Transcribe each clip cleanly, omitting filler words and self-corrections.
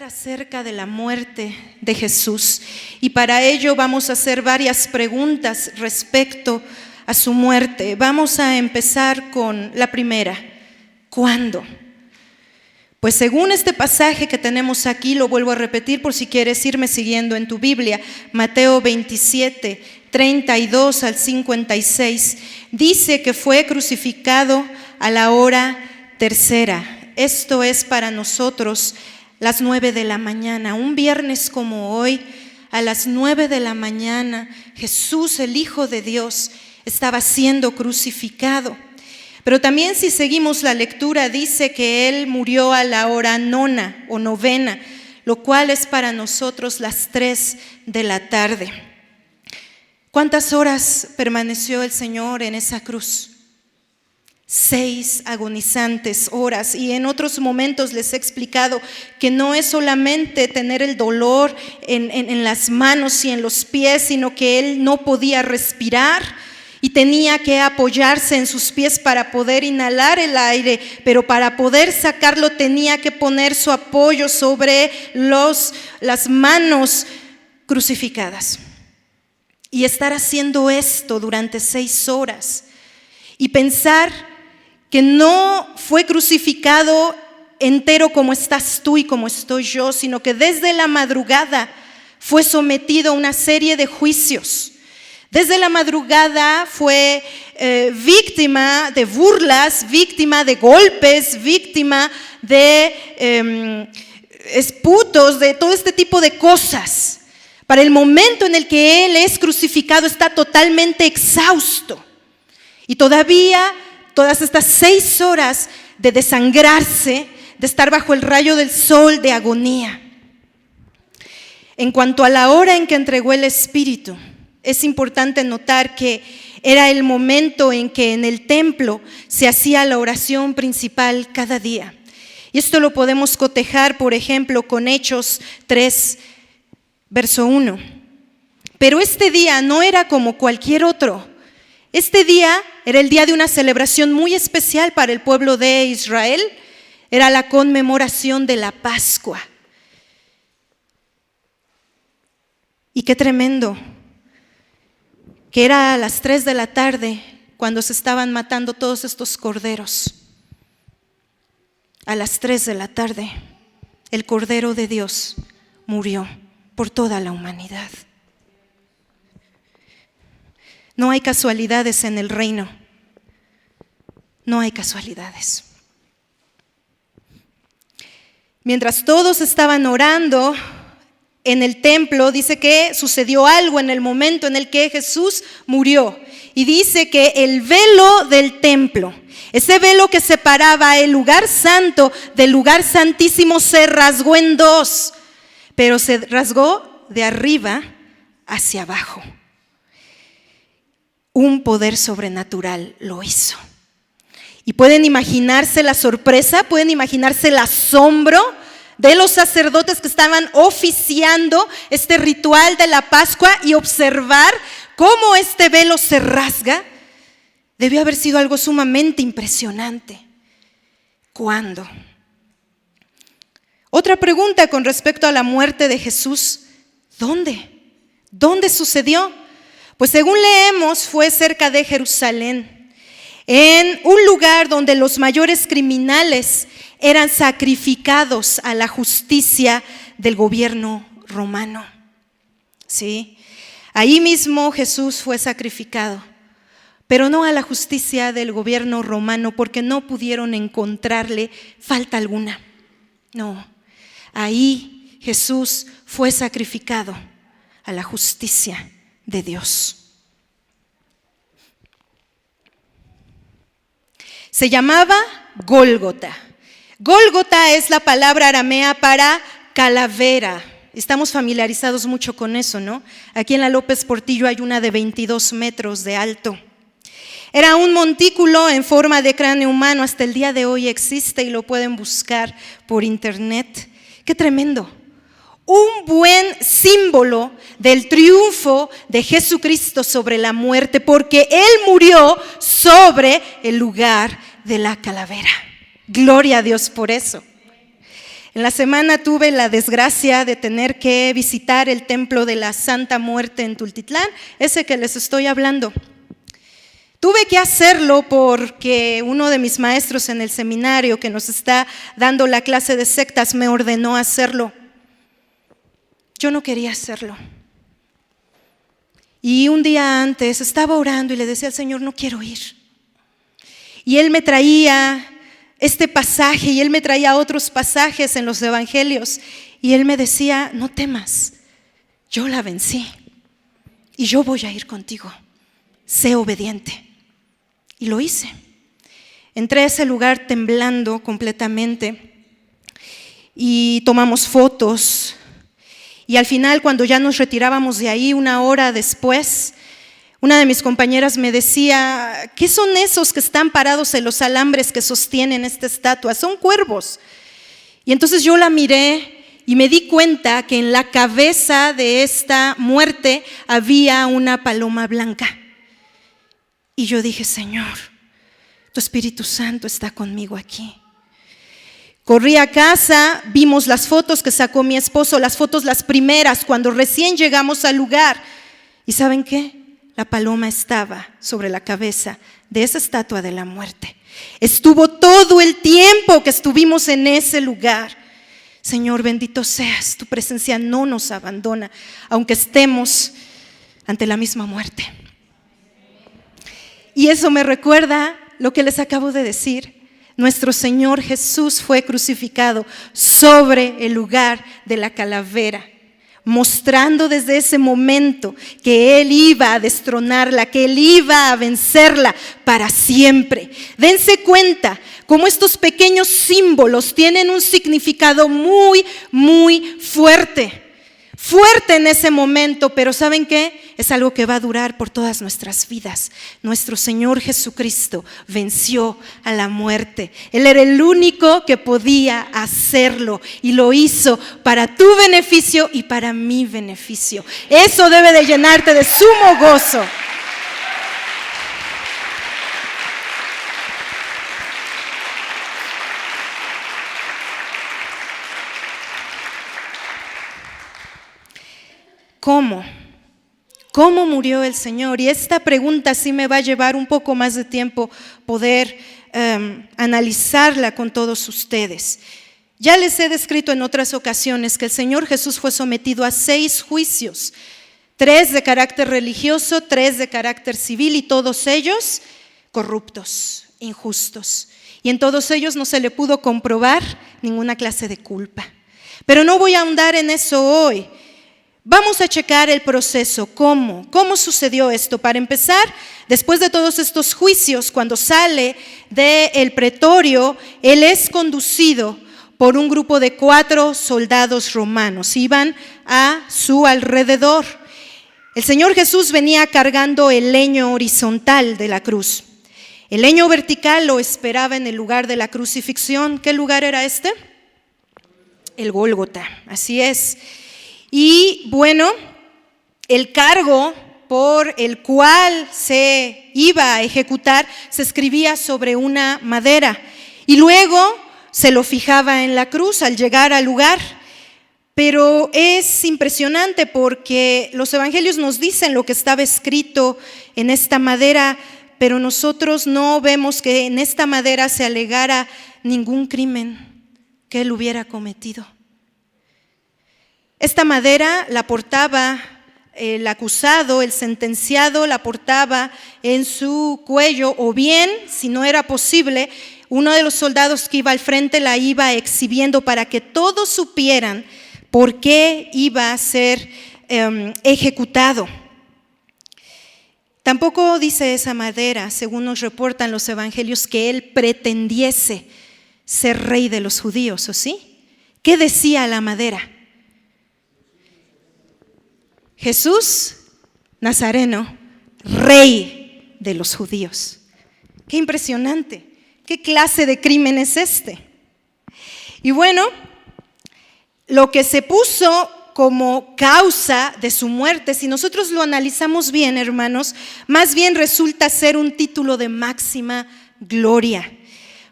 hablar acerca de la muerte de Jesús y para ello vamos a hacer varias preguntas respecto a su muerte. Vamos a empezar con la primera: ¿cuándo? Pues según este pasaje que tenemos aquí, lo vuelvo a repetir por si quieres irme siguiendo en tu Biblia, Mateo 27, 32 al 56, dice que fue crucificado a la hora tercera. Esto es para nosotros las 9 de la mañana, un viernes como hoy, a las 9 de la mañana, Jesús, el Hijo de Dios, estaba siendo crucificado. Pero también si seguimos la lectura dice que Él murió a la hora nona o novena, lo cual es para nosotros las 3 de la tarde. ¿Cuántas horas permaneció el Señor en esa cruz? 6 agonizantes horas, y en otros momentos les he explicado que no es solamente tener el dolor en las manos y en los pies, sino que Él no podía respirar y tenía que apoyarse en sus pies para poder inhalar el aire, pero para poder sacarlo tenía que poner su apoyo sobre las manos crucificadas. Y estar haciendo esto durante 6 horas y pensar que no fue crucificado entero como estás tú y como estoy yo, sino que desde la madrugada fue sometido a una serie de juicios. Desde la madrugada fue víctima de burlas, víctima de golpes, víctima de esputos, de todo este tipo de cosas. Para el momento en el que Él es crucificado está totalmente exhausto. Y todavía todas estas 6 horas de desangrarse, de estar bajo el rayo del sol, de agonía. En cuanto a la hora en que entregó el Espíritu, es importante notar que era el momento en que en el templo se hacía la oración principal cada día. Y esto lo podemos cotejar, por ejemplo, con Hechos 3, verso 1. Pero este día no era como cualquier otro. Este día era el día de una celebración muy especial para el pueblo de Israel. Era la conmemoración de la Pascua. Y qué tremendo que era a las 3 de la tarde cuando se estaban matando todos estos corderos. A las 3 de la tarde, el Cordero de Dios murió por toda la humanidad. No hay casualidades en el reino. No hay casualidades. Mientras todos estaban orando en el templo, dice que sucedió algo en el momento en el que Jesús murió. Y dice que el velo del templo, ese velo que separaba el lugar santo del lugar santísimo, se rasgó en 2, pero se rasgó de arriba hacia abajo. Un poder sobrenatural lo hizo. Y pueden imaginarse la sorpresa, pueden imaginarse el asombro de los sacerdotes que estaban oficiando este ritual de la Pascua y observar cómo este velo se rasga. Debió haber sido algo sumamente impresionante. ¿Cuándo? Otra pregunta con respecto a la muerte de Jesús: ¿dónde? ¿Dónde sucedió? Pues según leemos, fue cerca de Jerusalén, en un lugar donde los mayores criminales eran sacrificados a la justicia del gobierno romano. ¿Sí? Ahí mismo Jesús fue sacrificado, pero no a la justicia del gobierno romano, porque no pudieron encontrarle falta alguna. No, ahí Jesús fue sacrificado a la justicia de Dios. Se llamaba Gólgota. Gólgota es la palabra aramea para calavera. Estamos familiarizados mucho con eso, ¿no? Aquí en la López Portillo hay una de 22 metros de alto. Era un montículo en forma de cráneo humano, hasta el día de hoy existe y lo pueden buscar por internet. ¡Qué tremendo! Un buen símbolo del triunfo de Jesucristo sobre la muerte, porque Él murió sobre el lugar de la calavera. Gloria a Dios por eso. En la semana tuve la desgracia de tener que visitar el templo de la Santa Muerte en Tultitlán, ese que les estoy hablando. Tuve que hacerlo porque uno de mis maestros en el seminario que nos está dando la clase de sectas me ordenó hacerlo. Yo no quería hacerlo. Y un día antes estaba orando y le decía al Señor, no quiero ir. Y Él me traía este pasaje y Él me traía otros pasajes en los evangelios. Y Él me decía, no temas, yo la vencí y yo voy a ir contigo. Sé obediente. Y lo hice. Entré a ese lugar temblando completamente y tomamos fotos. Y al final, cuando ya nos retirábamos de ahí, una hora después, una de mis compañeras me decía, ¿qué son esos que están parados en los alambres que sostienen esta estatua? Son cuervos. Y entonces yo la miré y me di cuenta que en la cabeza de esta muerte había una paloma blanca. Y yo dije, Señor, tu Espíritu Santo está conmigo aquí. Corrí a casa, vimos las fotos que sacó mi esposo, las fotos las primeras, cuando recién llegamos al lugar. ¿Y saben qué? La paloma estaba sobre la cabeza de esa estatua de la muerte. Estuvo todo el tiempo que estuvimos en ese lugar. Señor, bendito seas, tu presencia no nos abandona, aunque estemos ante la misma muerte. Y eso me recuerda lo que les acabo de decir. Nuestro Señor Jesús fue crucificado sobre el lugar de la calavera, mostrando desde ese momento que Él iba a destronarla, que Él iba a vencerla para siempre. Dense cuenta cómo estos pequeños símbolos tienen un significado muy, muy fuerte. Fuerte en ese momento, pero ¿saben qué? Es algo que va a durar por todas nuestras vidas. Nuestro Señor Jesucristo venció a la muerte. Él era el único que podía hacerlo y lo hizo para tu beneficio y para mi beneficio. Eso debe de llenarte de sumo gozo. ¿Cómo? ¿Cómo murió el Señor? Y esta pregunta sí me va a llevar un poco más de tiempo poder analizarla con todos ustedes. Ya les he descrito en otras ocasiones que el Señor Jesús fue sometido a 6 juicios, 3 de carácter religioso, 3 de carácter civil y todos ellos corruptos, injustos. Y en todos ellos no se le pudo comprobar ninguna clase de culpa. Pero no voy a ahondar en eso hoy. Vamos a checar el proceso, ¿cómo sucedió esto? Para empezar, después de todos estos juicios, cuando sale del pretorio, él es conducido por un grupo de 4 soldados romanos, iban a su alrededor. El Señor Jesús venía cargando el leño horizontal de la cruz. El leño vertical lo esperaba en el lugar de la crucifixión. ¿Qué lugar era este? El Gólgota, así es. Y bueno, el cargo por el cual se iba a ejecutar se escribía sobre una madera y luego se lo fijaba en la cruz al llegar al lugar. Pero es impresionante porque los evangelios nos dicen lo que estaba escrito en esta madera, pero nosotros no vemos que en esta madera se alegara ningún crimen que él hubiera cometido. Esta madera la portaba el acusado, el sentenciado, la portaba en su cuello, o bien, si no era posible, uno de los soldados que iba al frente la iba exhibiendo para que todos supieran por qué iba a ser ejecutado. Tampoco dice esa madera, según nos reportan los evangelios, que él pretendiese ser rey de los judíos, ¿o sí? ¿Qué decía la madera? Jesús Nazareno, rey de los judíos. Qué impresionante, qué clase de crimen es este. Y bueno, lo que se puso como causa de su muerte, si nosotros lo analizamos bien, hermanos, más bien resulta ser un título de máxima gloria,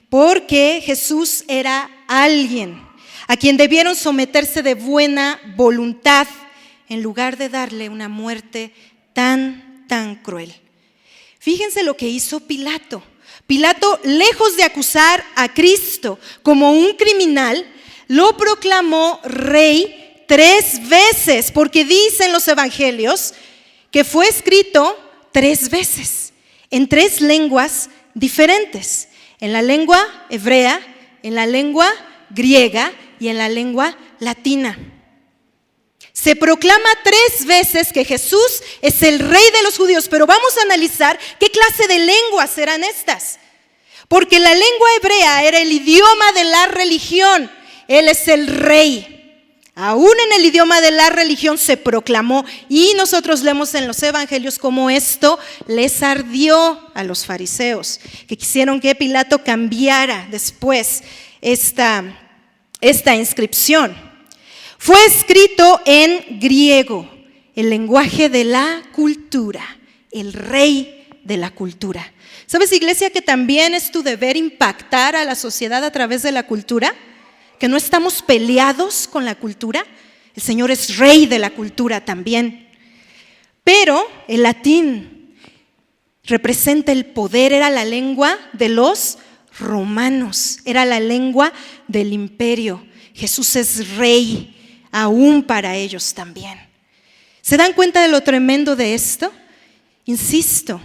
porque Jesús era alguien a quien debieron someterse de buena voluntad, en lugar de darle una muerte tan cruel. Fíjense lo que hizo Pilato. Pilato, lejos de acusar a Cristo como un criminal, lo proclamó rey 3 veces, porque dicen los evangelios que fue escrito 3 veces, en 3 lenguas diferentes, en la lengua hebrea, en la lengua griega y en la lengua latina. Se proclama 3 veces que Jesús es el rey de los judíos, pero vamos a analizar qué clase de lenguas eran estas. Porque la lengua hebrea era el idioma de la religión, Él es el rey. Aún en el idioma de la religión se proclamó, y nosotros leemos en los evangelios cómo esto les ardió a los fariseos, que quisieron que Pilato cambiara después esta inscripción. Fue escrito en griego, el lenguaje de la cultura, el rey de la cultura. ¿Sabes, iglesia, que también es tu deber impactar a la sociedad a través de la cultura? Que no estamos peleados con la cultura. El Señor es rey de la cultura también. Pero el latín representa el poder, era la lengua de los romanos, era la lengua del imperio. Jesús es rey, aún para ellos también. ¿Se dan cuenta de lo tremendo de esto? Insisto,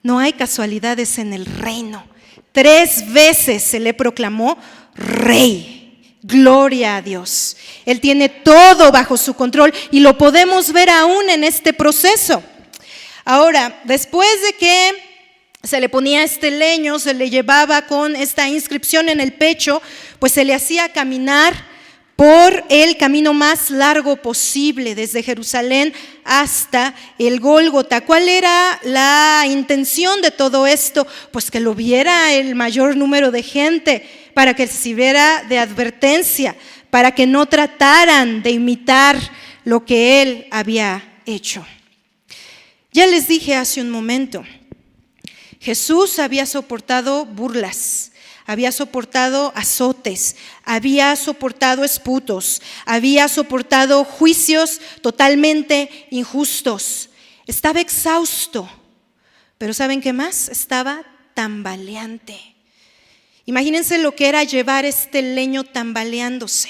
no hay casualidades en el reino. 3 veces se le proclamó rey. Gloria a Dios. Él tiene todo bajo su control y lo podemos ver aún en este proceso. Ahora, después de que se le ponía este leño, se le llevaba con esta inscripción en el pecho, pues se le hacía caminar por el camino más largo posible, desde Jerusalén hasta el Gólgota. ¿Cuál era la intención de todo esto? Pues que lo viera el mayor número de gente, para que sirviera de advertencia, para que no trataran de imitar lo que él había hecho. Ya les dije hace un momento, Jesús había soportado burlas, había soportado azotes, había soportado esputos, había soportado juicios totalmente injustos. Estaba exhausto, pero ¿saben qué más? Estaba tambaleante. Imagínense lo que era llevar este leño tambaleándose,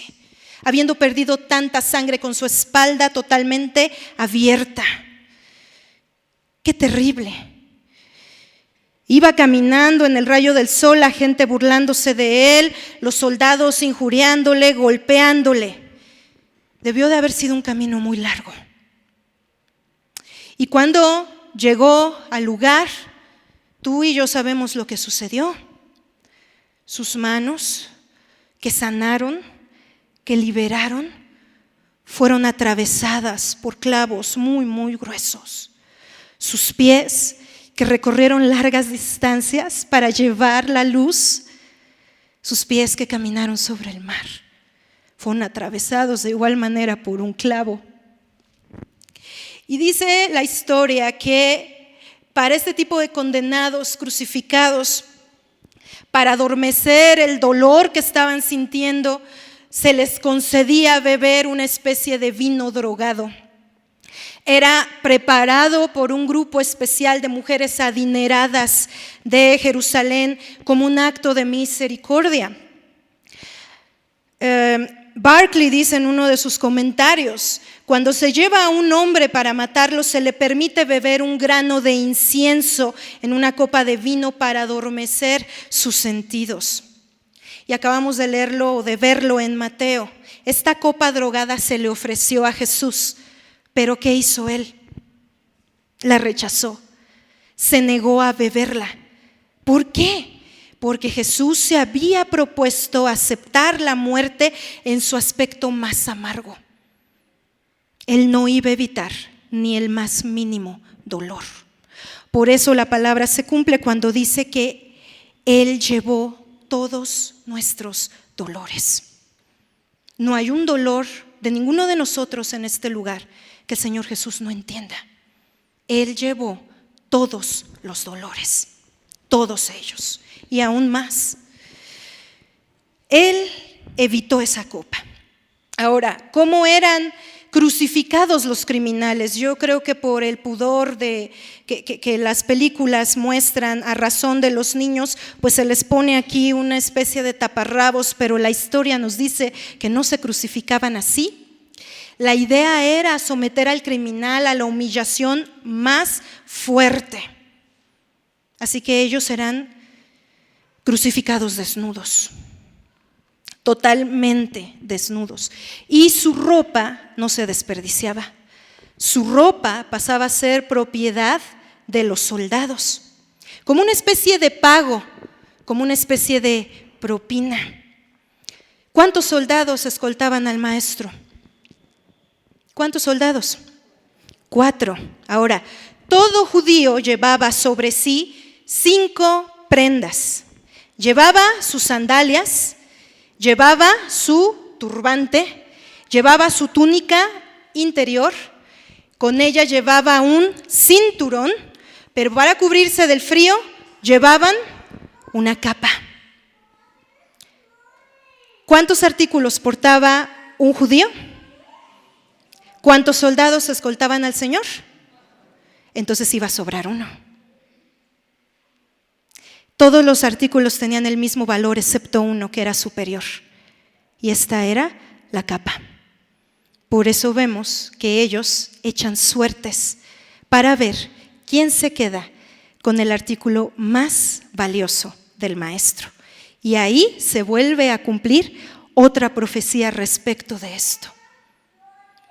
habiendo perdido tanta sangre, con su espalda totalmente abierta. ¡Qué terrible! Iba caminando en el rayo del sol, la gente burlándose de él, los soldados injuriándole, golpeándole. Debió de haber sido un camino muy largo. Y cuando llegó al lugar, tú y yo sabemos lo que sucedió. Sus manos, que sanaron, que liberaron, fueron atravesadas por clavos muy gruesos. Sus pies, que recorrieron largas distancias para llevar la luz, sus pies que caminaron sobre el mar, fueron atravesados de igual manera por un clavo. Y dice la historia que para este tipo de condenados crucificados, para adormecer el dolor que estaban sintiendo, se les concedía beber una especie de vino drogado. Era preparado por un grupo especial de mujeres adineradas de Jerusalén como un acto de misericordia. Barclay dice en uno de sus comentarios: cuando se lleva a un hombre para matarlo, se le permite beber un grano de incienso en una copa de vino para adormecer sus sentidos. Y acabamos de leerlo o de verlo en Mateo. Esta copa drogada se le ofreció a Jesús, pero ¿qué hizo él? La rechazó, se negó a beberla. ¿Por qué? Porque Jesús se había propuesto aceptar la muerte en su aspecto más amargo. Él no iba a evitar ni el más mínimo dolor. Por eso la palabra se cumple cuando dice que Él llevó todos nuestros dolores. No hay un dolor de ninguno de nosotros en este lugar que el Señor Jesús no entienda. Él llevó todos los dolores, todos ellos, y aún más. Él evitó esa copa. Ahora, ¿cómo eran crucificados los criminales? Yo creo que por el pudor de que las películas muestran a razón de los niños, pues se les pone aquí una especie de taparrabos, pero la historia nos dice que no se crucificaban así. La idea era someter al criminal a la humillación más fuerte. Así que ellos serán crucificados desnudos, totalmente desnudos. Y su ropa no se desperdiciaba. Su ropa pasaba a ser propiedad de los soldados, como una especie de pago, como una especie de propina. ¿Cuántos soldados escoltaban al maestro? ¿Cuántos soldados? 4. Ahora, todo judío llevaba sobre sí 5 prendas. Llevaba sus sandalias, llevaba su turbante, llevaba su túnica interior, con ella llevaba un cinturón, pero para cubrirse del frío llevaban una capa. ¿Cuántos artículos portaba un judío? ¿Cuántos soldados escoltaban al Señor? Entonces iba a sobrar uno. Todos los artículos tenían el mismo valor excepto uno que era superior, y esta era la capa. Por eso vemos que ellos echan suertes para ver quién se queda con el artículo más valioso del maestro. Y ahí se vuelve a cumplir otra profecía respecto de esto.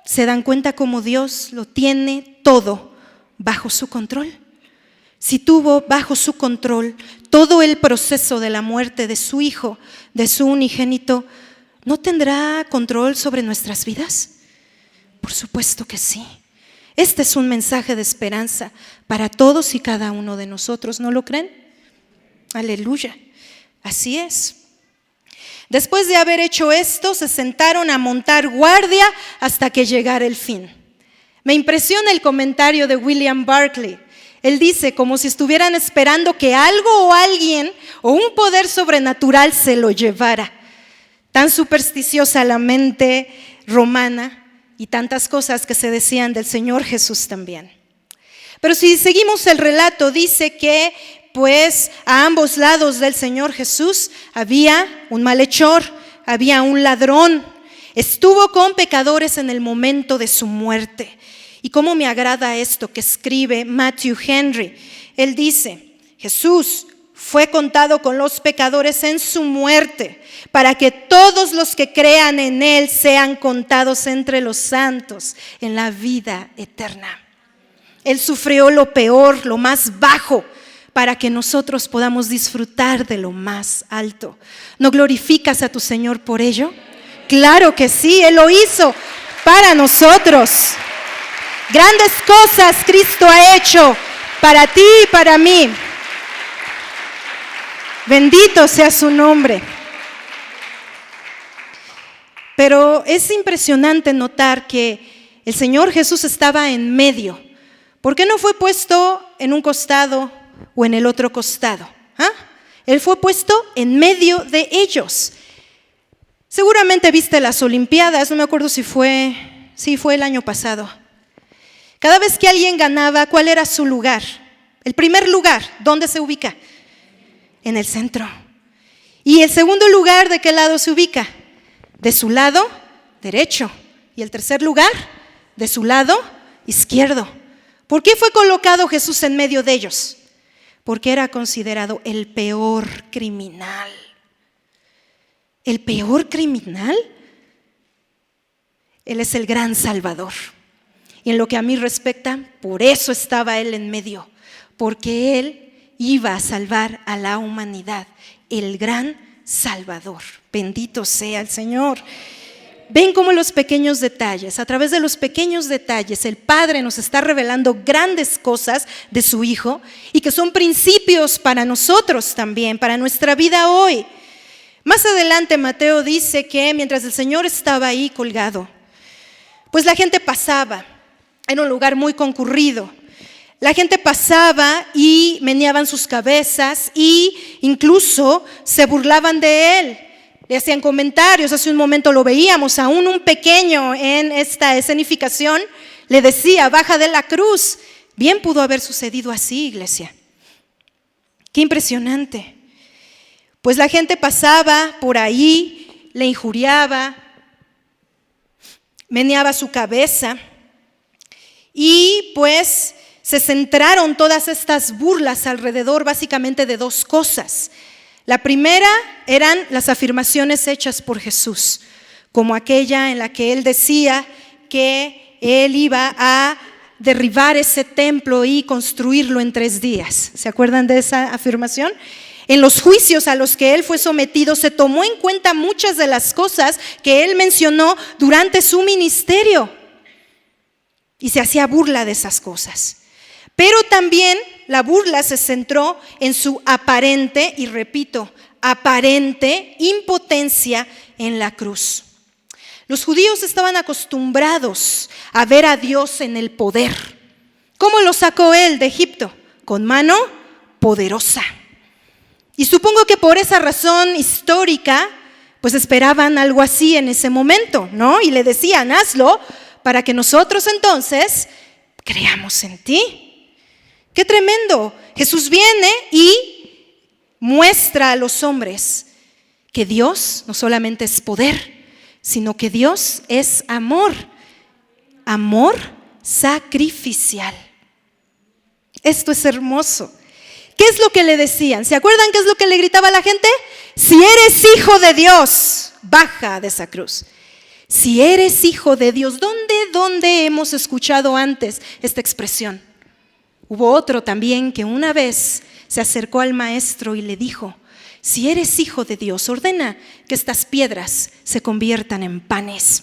¿Se dan cuenta cómo Dios lo tiene todo bajo su control? Si tuvo bajo su control todo el proceso de la muerte de su Hijo, de su unigénito, ¿no tendrá control sobre nuestras vidas? Por supuesto que sí. Este es un mensaje de esperanza para todos y cada uno de nosotros, ¿no lo creen? Aleluya, así es. Después de haber hecho esto, se sentaron a montar guardia hasta que llegara el fin. Me impresiona el comentario de William Barclay. Él dice, como si estuvieran esperando que algo o alguien o un poder sobrenatural se lo llevara. Tan supersticiosa la mente romana y tantas cosas que se decían del Señor Jesús también. Pero si seguimos el relato, dice que pues a ambos lados del Señor Jesús había un malhechor, había un ladrón. Estuvo con pecadores en el momento de su muerte. Y cómo me agrada esto que escribe Matthew Henry. Él dice, Jesús fue contado con los pecadores en su muerte, para que todos los que crean en Él sean contados entre los santos en la vida eterna. Él sufrió lo peor, lo más bajo, para que nosotros podamos disfrutar de lo más alto. ¿No glorificas a tu Señor por ello? Claro que sí, Él lo hizo para nosotros. Grandes cosas Cristo ha hecho para ti y para mí. Bendito sea su nombre. Pero es impresionante notar que el Señor Jesús estaba en medio. ¿Por qué no fue puesto en un costado o en el otro costado? Él fue puesto en medio de ellos. Seguramente viste las Olimpiadas, no me acuerdo si fue el año pasado. Cada vez que alguien ganaba, ¿cuál era su lugar? El primer lugar, ¿dónde se ubica? En el centro. ¿Y el segundo lugar de qué lado se ubica? De su lado derecho. ¿Y el tercer lugar? De su lado izquierdo. ¿Por qué fue colocado Jesús en medio de ellos? Porque era considerado el peor criminal. ¿El peor criminal? Él es el gran Salvador. Y en lo que a mí respecta, por eso estaba Él en medio, porque Él iba a salvar a la humanidad, el gran Salvador. Bendito sea el Señor. Ven cómo los pequeños detalles, a través de los pequeños detalles, el Padre nos está revelando grandes cosas de su Hijo y que son principios para nosotros también, para nuestra vida hoy. Más adelante Mateo dice que mientras el Señor estaba ahí colgado, pues la gente pasaba. Era un lugar muy concurrido. La gente pasaba y meneaban sus cabezas y incluso se burlaban de Él. Le hacían comentarios, hace un momento lo veíamos, aún un pequeño en esta escenificación le decía, baja de la cruz. Bien pudo haber sucedido así, iglesia. Qué impresionante. Pues la gente pasaba por ahí, le injuriaba, meneaba su cabeza y pues se centraron todas estas burlas alrededor básicamente de dos cosas. La primera eran las afirmaciones hechas por Jesús, como aquella en la que él decía que él iba a derribar ese templo y construirlo en 3 días. ¿Se acuerdan de esa afirmación? En los juicios a los que él fue sometido se tomó en cuenta muchas de las cosas que él mencionó durante su ministerio y se hacía burla de esas cosas. Pero también la burla se centró en su aparente, y repito, aparente impotencia en la cruz. Los judíos estaban acostumbrados a ver a Dios en el poder. ¿Cómo lo sacó él de Egipto? Con mano poderosa. Y supongo que por esa razón histórica, pues esperaban algo así en ese momento, ¿no? Y le decían, hazlo para que nosotros entonces creamos en ti. ¡Qué tremendo! Jesús viene y muestra a los hombres que Dios no solamente es poder, sino que Dios es amor. Amor sacrificial. Esto es hermoso. ¿Qué es lo que le decían? ¿Se acuerdan qué es lo que le gritaba a la gente? Si eres hijo de Dios, baja de esa cruz. Si eres hijo de Dios, ¿dónde hemos escuchado antes esta expresión? Hubo otro también que una vez se acercó al maestro y le dijo, si eres hijo de Dios, ordena que estas piedras se conviertan en panes.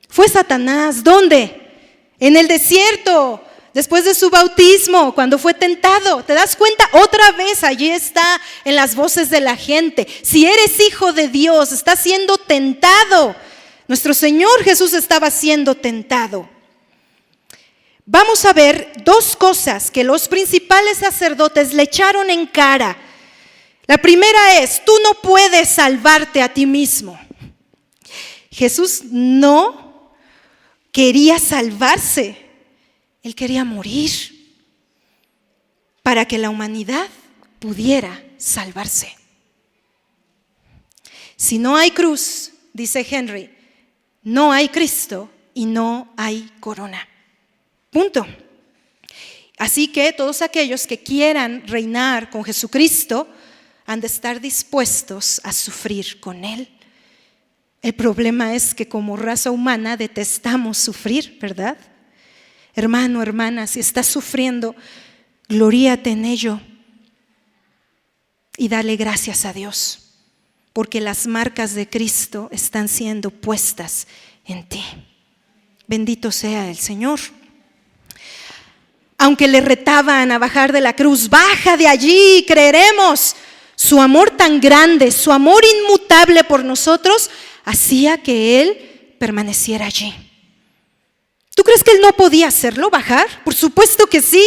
Fue Satanás, ¿dónde? En el desierto, después de su bautismo, cuando fue tentado. ¿Te das cuenta? Otra vez allí está en las voces de la gente. Si eres hijo de Dios, estás siendo tentado. Nuestro Señor Jesús estaba siendo tentado. Vamos a ver 2 cosas que los principales sacerdotes le echaron en cara. La primera es, tú no puedes salvarte a ti mismo. Jesús no quería salvarse, él quería morir para que la humanidad pudiera salvarse. Si no hay cruz, dice Henry, no hay Cristo y no hay corona. Punto. Así que todos aquellos que quieran reinar con Jesucristo han de estar dispuestos a sufrir con Él. El problema es que como raza humana detestamos sufrir, ¿verdad? Hermano, hermana, si estás sufriendo, gloríate en ello y dale gracias a Dios, porque las marcas de Cristo están siendo puestas en ti. Bendito sea el Señor. Aunque le retaban a bajar de la cruz, baja de allí, creeremos. Su amor tan grande, su amor inmutable por nosotros, hacía que Él permaneciera allí. ¿Tú crees que Él no podía hacerlo, bajar? Por supuesto que sí.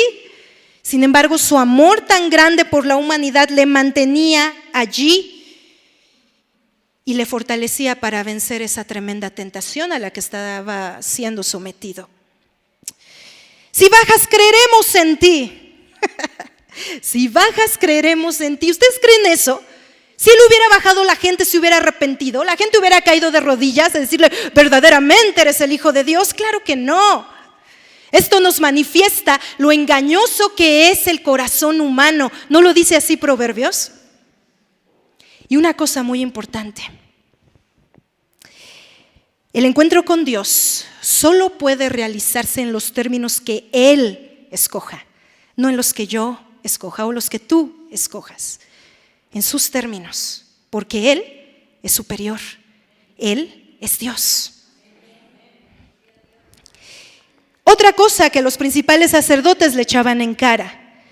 Sin embargo, su amor tan grande por la humanidad le mantenía allí y le fortalecía para vencer esa tremenda tentación a la que estaba siendo sometido. Si bajas, creeremos en ti. Si bajas, creeremos en ti. ¿Ustedes creen eso? Si Él hubiera bajado, la gente se hubiera arrepentido, la gente hubiera caído de rodillas a decirle, verdaderamente eres el Hijo de Dios. Claro que no. Esto nos manifiesta lo engañoso que es el corazón humano. ¿No lo dice así Proverbios? Y una cosa muy importante. El encuentro con Dios solo puede realizarse en los términos que Él escoja, no en los que yo escoja o los que tú escojas. En sus términos, porque Él es superior, Él es Dios. Otra cosa que los principales sacerdotes le echaban en cara,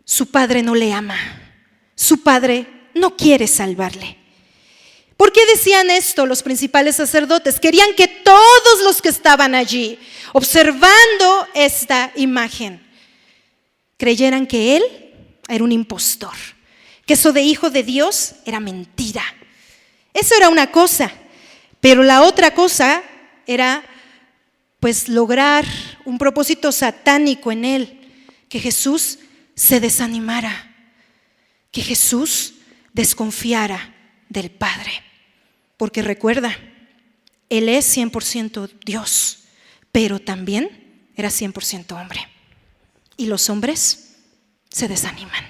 su padre no le ama, su padre no quiere salvarle. ¿Por qué decían esto los principales sacerdotes? Querían que todos los que estaban allí, observando esta imagen, creyeran que Él era un impostor, que eso de hijo de Dios era mentira. Eso era una cosa, pero la otra cosa era pues lograr un propósito satánico en él, que Jesús se desanimara, que Jesús desconfiara del Padre. Porque recuerda, Él es 100% Dios, pero también era 100% hombre. Y los hombres se desaniman.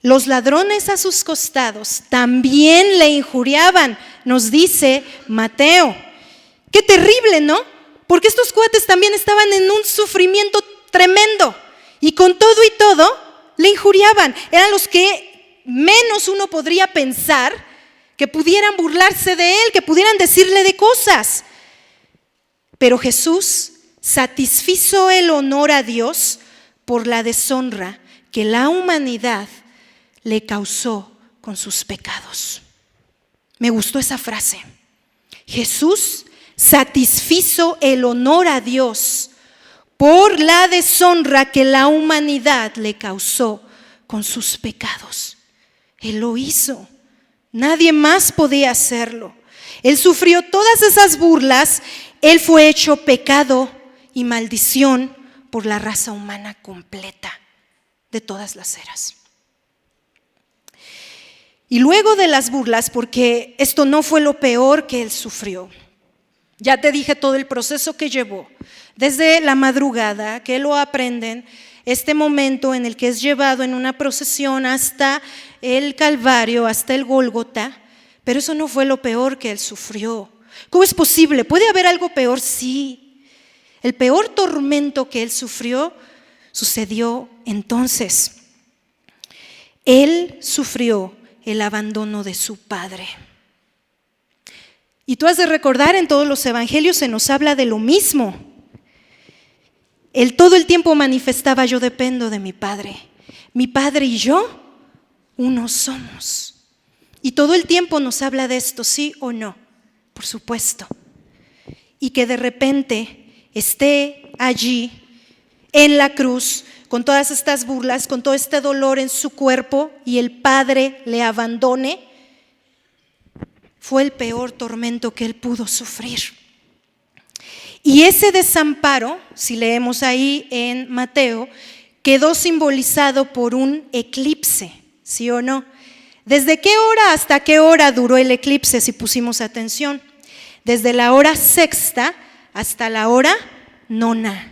Los ladrones a sus costados también le injuriaban, nos dice Mateo. Qué terrible, ¿no? Porque estos cuates también estaban en un sufrimiento tremendo y con todo y todo le injuriaban. Eran los que menos uno podría pensar que pudieran burlarse de él, que pudieran decirle de cosas. Pero Jesús satisfizo el honor a Dios por la deshonra que la humanidad le causó con sus pecados. Me gustó esa frase. Jesús satisfizo el honor a Dios por la deshonra que la humanidad le causó con sus pecados. Él lo hizo. Nadie más podía hacerlo. Él sufrió todas esas burlas. Él fue hecho pecado y maldición por la raza humana completa de todas las eras. Y luego de las burlas, porque esto no fue lo peor que él sufrió. Ya te dije todo el proceso que llevó, desde la madrugada, que lo aprenden, este momento en el que es llevado en una procesión hasta el Calvario, hasta el Gólgota, pero eso no fue lo peor que él sufrió. ¿Cómo es posible? ¿Puede haber algo peor? Sí. El peor tormento que él sufrió sucedió entonces. Él sufrió el abandono de su Padre. Y tú has de recordar, en todos los evangelios se nos habla de lo mismo. Él todo el tiempo manifestaba: yo dependo de mi Padre. Mi Padre y yo, uno somos. Y todo el tiempo nos habla de esto, ¿sí o no? Por supuesto. Y que de repente esté allí en la cruz con todas estas burlas, con todo este dolor en su cuerpo y el Padre le abandone, fue el peor tormento que él pudo sufrir. Y ese desamparo, si leemos ahí en Mateo, quedó simbolizado por un eclipse, ¿sí o no? ¿Desde qué hora hasta qué hora duró el eclipse, si pusimos atención? Desde la hora sexta hasta la hora nona.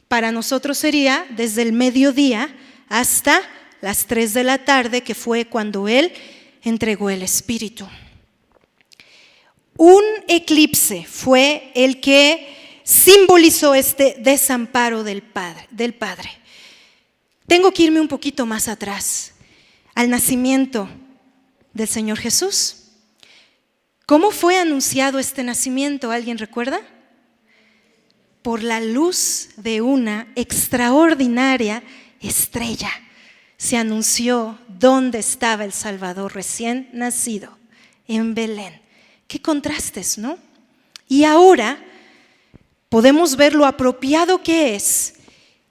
Para nosotros sería desde el mediodía hasta las 3 de la tarde, que fue cuando él entregó el Espíritu. Un eclipse fue el que simbolizó este desamparo del Padre. Tengo que irme un poquito más atrás, al nacimiento del Señor Jesús. ¿Cómo fue anunciado este nacimiento? ¿Alguien recuerda? Por la luz de una extraordinaria estrella. Se anunció dónde estaba el Salvador recién nacido, en Belén. Qué contrastes, ¿no? Y ahora podemos ver lo apropiado que es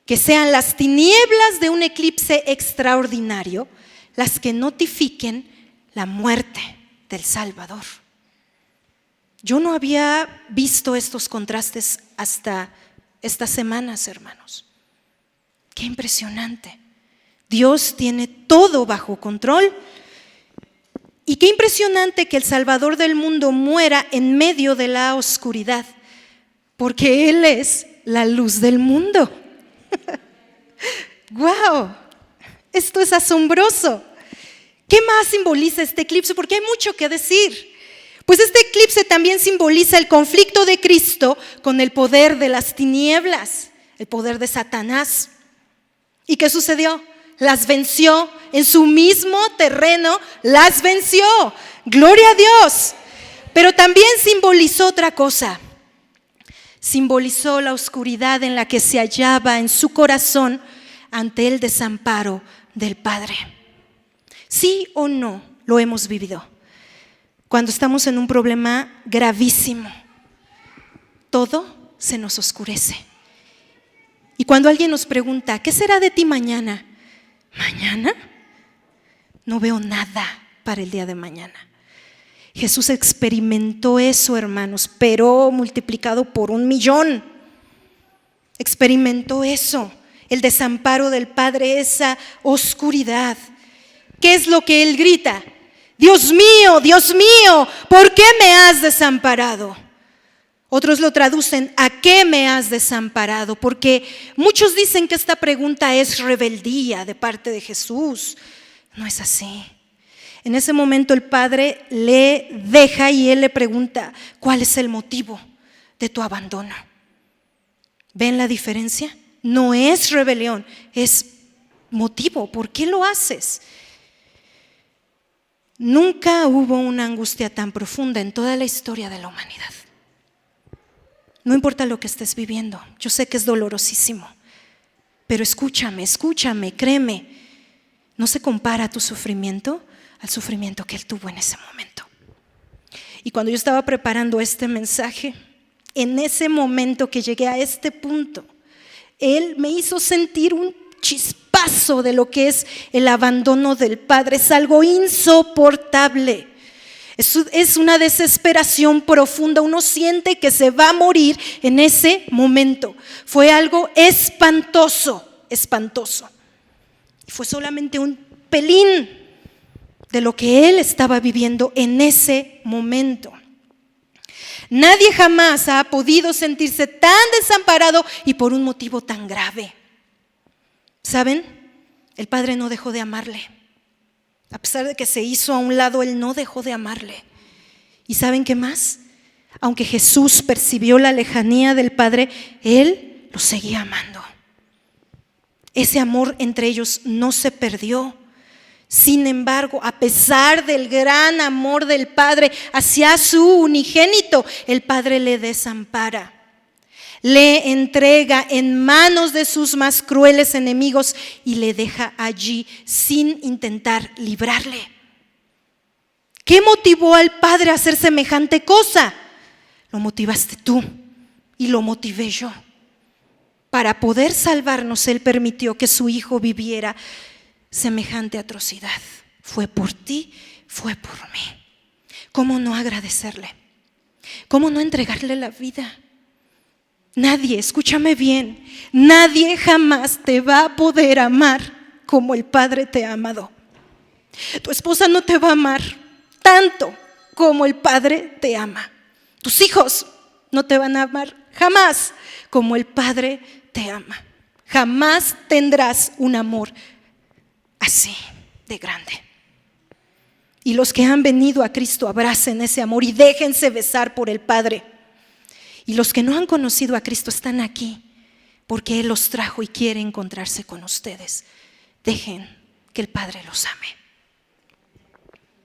que sean las tinieblas de un eclipse extraordinario las que notifiquen la muerte del Salvador. Yo no había visto estos contrastes hasta estas semanas, hermanos. Qué impresionante. Dios tiene todo bajo control. Y qué impresionante que el Salvador del mundo muera en medio de la oscuridad, porque Él es la luz del mundo. ¡Wow! Esto es asombroso. ¿Qué más simboliza este eclipse? Porque hay mucho que decir. Pues este eclipse también simboliza el conflicto de Cristo con el poder de las tinieblas, el poder de Satanás. ¿Y qué sucedió? Las venció en su mismo terreno, las venció. Gloria a Dios. Pero también simbolizó otra cosa. Simbolizó la oscuridad en la que se hallaba en su corazón ante el desamparo del Padre. ¿Sí o no lo hemos vivido? Cuando estamos en un problema gravísimo, todo se nos oscurece. Y cuando alguien nos pregunta, ¿qué será de ti mañana? ¿Mañana? No veo nada para el día de mañana. Jesús experimentó eso, hermanos, pero multiplicado por 1,000,000. Experimentó eso, el desamparo del Padre, esa oscuridad. ¿Qué es lo que Él grita? Dios mío, ¿por qué me has desamparado? Otros lo traducen, ¿a qué me has desamparado? Porque muchos dicen que esta pregunta es rebeldía de parte de Jesús. No es así. En ese momento el Padre le deja y Él le pregunta, ¿cuál es el motivo de tu abandono? ¿Ven la diferencia? No es rebelión, es motivo. ¿Por qué lo haces? Nunca hubo una angustia tan profunda en toda la historia de la humanidad. No importa lo que estés viviendo, yo sé que es dolorosísimo, pero escúchame, créeme, no se compara tu sufrimiento al sufrimiento que Él tuvo en ese momento. Y cuando yo estaba preparando este mensaje, en ese momento que llegué a este punto, Él me hizo sentir un chispazo de lo que es el abandono del Padre. Es algo insoportable. Es una desesperación profunda. Uno siente que se va a morir en ese momento. Fue algo espantoso. Y fue solamente un pelín de lo que Él estaba viviendo en ese momento. Nadie jamás ha podido sentirse tan desamparado y por un motivo tan grave. ¿Saben? El Padre no dejó de amarle. A pesar de que se hizo a un lado, Él no dejó de amarle. ¿Y saben qué más? Aunque Jesús percibió la lejanía del Padre, Él lo seguía amando. Ese amor entre ellos no se perdió. Sin embargo, a pesar del gran amor del Padre hacia su unigénito, el Padre le desampara. Le entrega en manos de sus más crueles enemigos y le deja allí sin intentar librarle. ¿Qué motivó al Padre a hacer semejante cosa? Lo motivaste tú y lo motivé yo. Para poder salvarnos, Él permitió que su Hijo viviera semejante atrocidad. Fue por ti, fue por mí. ¿Cómo no agradecerle? ¿Cómo no entregarle la vida? Nadie, escúchame bien, nadie jamás te va a poder amar como el Padre te ha amado. Tu esposa no te va a amar tanto como el Padre te ama. Tus hijos no te van a amar jamás como el Padre te ama. Jamás tendrás un amor así de grande. Y los que han venido a Cristo, abracen ese amor y déjense besar por el Padre. Y los que no han conocido a Cristo están aquí porque Él los trajo y quiere encontrarse con ustedes. Dejen que el Padre los ame.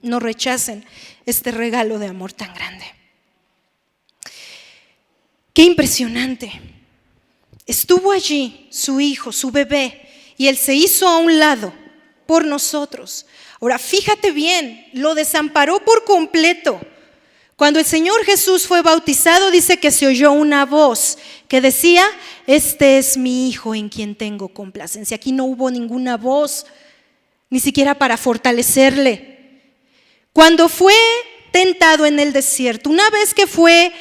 No rechacen este regalo de amor tan grande. Qué impresionante. Estuvo allí su hijo, su bebé, y Él se hizo a un lado por nosotros. Ahora, fíjate bien, lo desamparó por completo. Cuando el Señor Jesús fue bautizado, dice que se oyó una voz que decía, este es mi Hijo en quien tengo complacencia. Aquí no hubo ninguna voz, ni siquiera para fortalecerle. Cuando fue tentado en el desierto, una vez que fue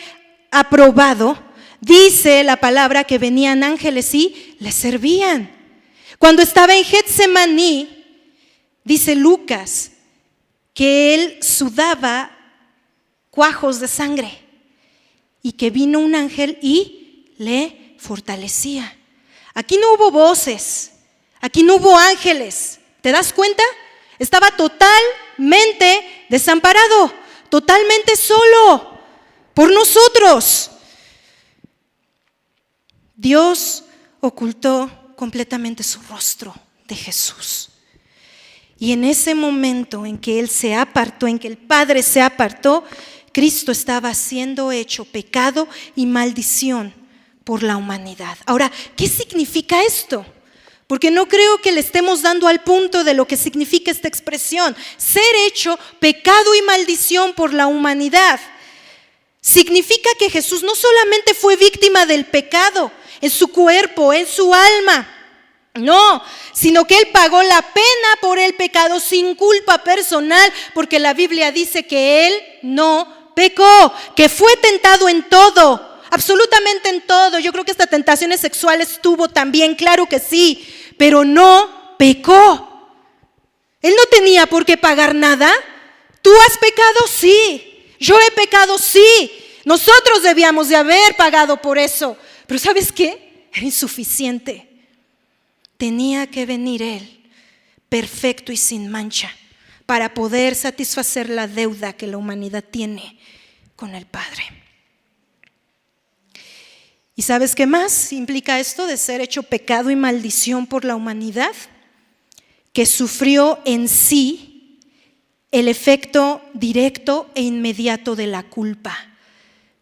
aprobado, dice la palabra que venían ángeles y le servían. Cuando estaba en Getsemaní, dice Lucas que él sudaba cuajos de sangre y que vino un ángel y le fortalecía. Aquí no hubo voces, aquí no hubo ángeles. ¿Te das cuenta? Estaba totalmente desamparado, totalmente solo por nosotros. Dios ocultó completamente su rostro de Jesús. Y en ese momento en que Él se apartó, en que el Padre se apartó, Cristo estaba siendo hecho pecado y maldición por la humanidad. Ahora, ¿qué significa esto? Porque no creo que le estemos dando al punto de lo que significa esta expresión. Ser hecho pecado y maldición por la humanidad significa que Jesús no solamente fue víctima del pecado en su cuerpo, en su alma, No, sino que Él pagó la pena por el pecado sin culpa personal, porque la Biblia dice que Él no pecó, que fue tentado en todo, absolutamente en todo. Yo creo que hasta tentaciones sexuales tuvo también, claro que sí, pero no pecó. Él no tenía por qué pagar nada. ¿Tú has pecado? Sí. Yo he pecado, sí. Nosotros debíamos de haber pagado por eso. Pero ¿sabes qué? Era insuficiente. Tenía que venir Él, perfecto y sin mancha, para poder satisfacer la deuda que la humanidad tiene con el Padre. ¿Y sabes qué más implica esto de ser hecho pecado y maldición por la humanidad? Que sufrió en sí el efecto directo e inmediato de la culpa.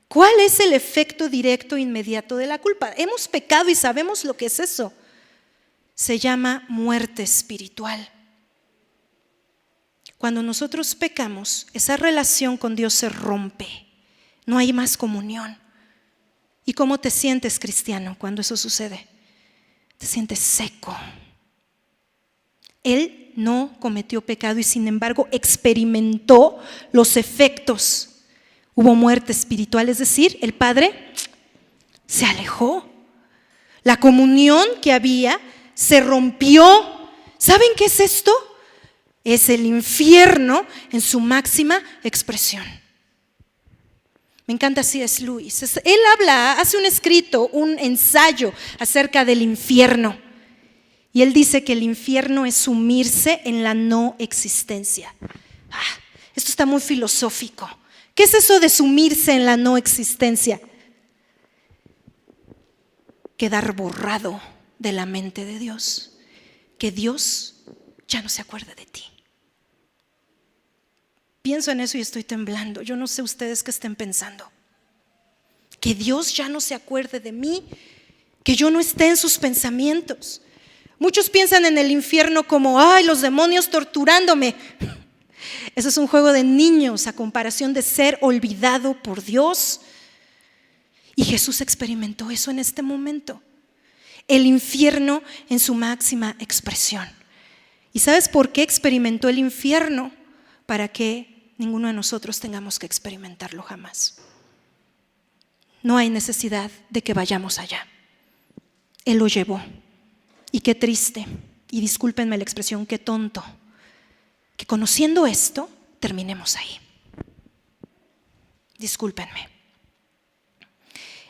¿Cuál es el efecto directo e inmediato de la culpa? Hemos pecado y sabemos lo que es eso. Se llama muerte espiritual. Cuando nosotros pecamos, esa relación con Dios se rompe. No hay más comunión. ¿Y cómo te sientes, cristiano, cuando eso sucede? Te sientes seco. Él no cometió pecado y sin embargo experimentó los efectos. Hubo muerte espiritual, es decir, el Padre se alejó. La comunión que había se rompió. ¿Saben qué es esto? Es el infierno en su máxima expresión. Me encanta C.S. Lewis. Él hace un escrito, un ensayo acerca del infierno. Y él dice que el infierno es sumirse en la no existencia. Esto está muy filosófico. ¿Qué es eso de sumirse en la no existencia? Quedar borrado de la mente de Dios, que Dios ya no se acuerda de ti. Pienso en eso y estoy temblando. Yo no sé ustedes qué estén pensando. Que Dios ya no se acuerde de mí, que yo no esté en sus pensamientos. Muchos piensan en el infierno como, ay, los demonios torturándome. Eso es un juego de niños a comparación de ser olvidado por Dios. Y Jesús experimentó eso en este momento. El infierno en su máxima expresión. ¿Y sabes por qué experimentó el infierno? Para que ninguno de nosotros tengamos que experimentarlo jamás. No hay necesidad de que vayamos allá. Él lo llevó. Y qué triste, y discúlpenme la expresión, qué tonto, que conociendo esto, terminemos ahí. Discúlpenme.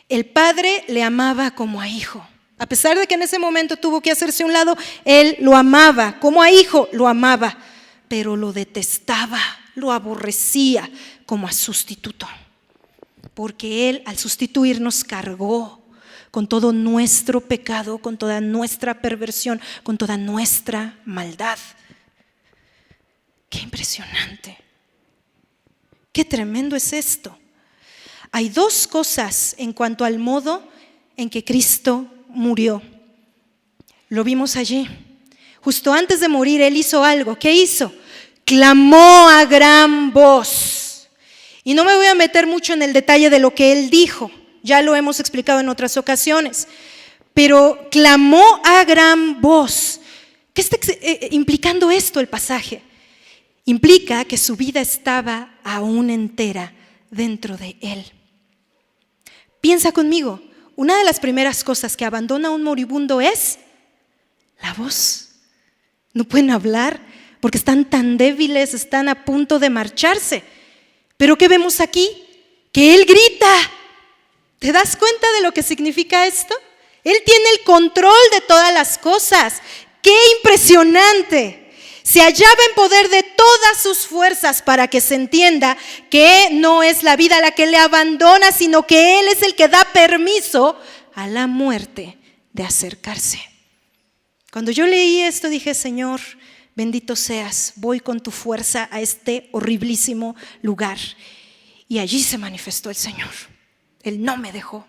El Padre le amaba como a hijo. A pesar de que en ese momento tuvo que hacerse a un lado, Él lo amaba, como a hijo lo amaba, pero lo detestaba, lo aborrecía como a sustituto. Porque Él al sustituirnos cargó con todo nuestro pecado, con toda nuestra perversión, con toda nuestra maldad. Qué impresionante. Qué tremendo es esto. Hay dos cosas en cuanto al modo en que Cristo murió. Lo vimos allí. Justo antes de morir, Él hizo algo. ¿Qué hizo? Clamó a gran voz. Y no me voy a meter mucho en el detalle de lo que Él dijo. Ya lo hemos explicado en otras ocasiones. Pero clamó a gran voz. ¿Qué está implicando esto el pasaje? Implica que su vida estaba aún entera dentro de Él. Piensa conmigo. Una de las primeras cosas que abandona un moribundo es la voz. No pueden hablar porque están tan débiles, están a punto de marcharse. Pero ¿qué vemos aquí? Que Él grita. ¿Te das cuenta de lo que significa esto? Él tiene el control de todas las cosas. ¡Qué impresionante! Se hallaba en poder de todas sus fuerzas, para que se entienda que no es la vida la que le abandona, sino que Él es el que da permiso a la muerte de acercarse. Cuando yo leí esto dije, Señor, bendito seas, voy con tu fuerza a este horriblísimo lugar. Y allí se manifestó el Señor. Él no me dejó.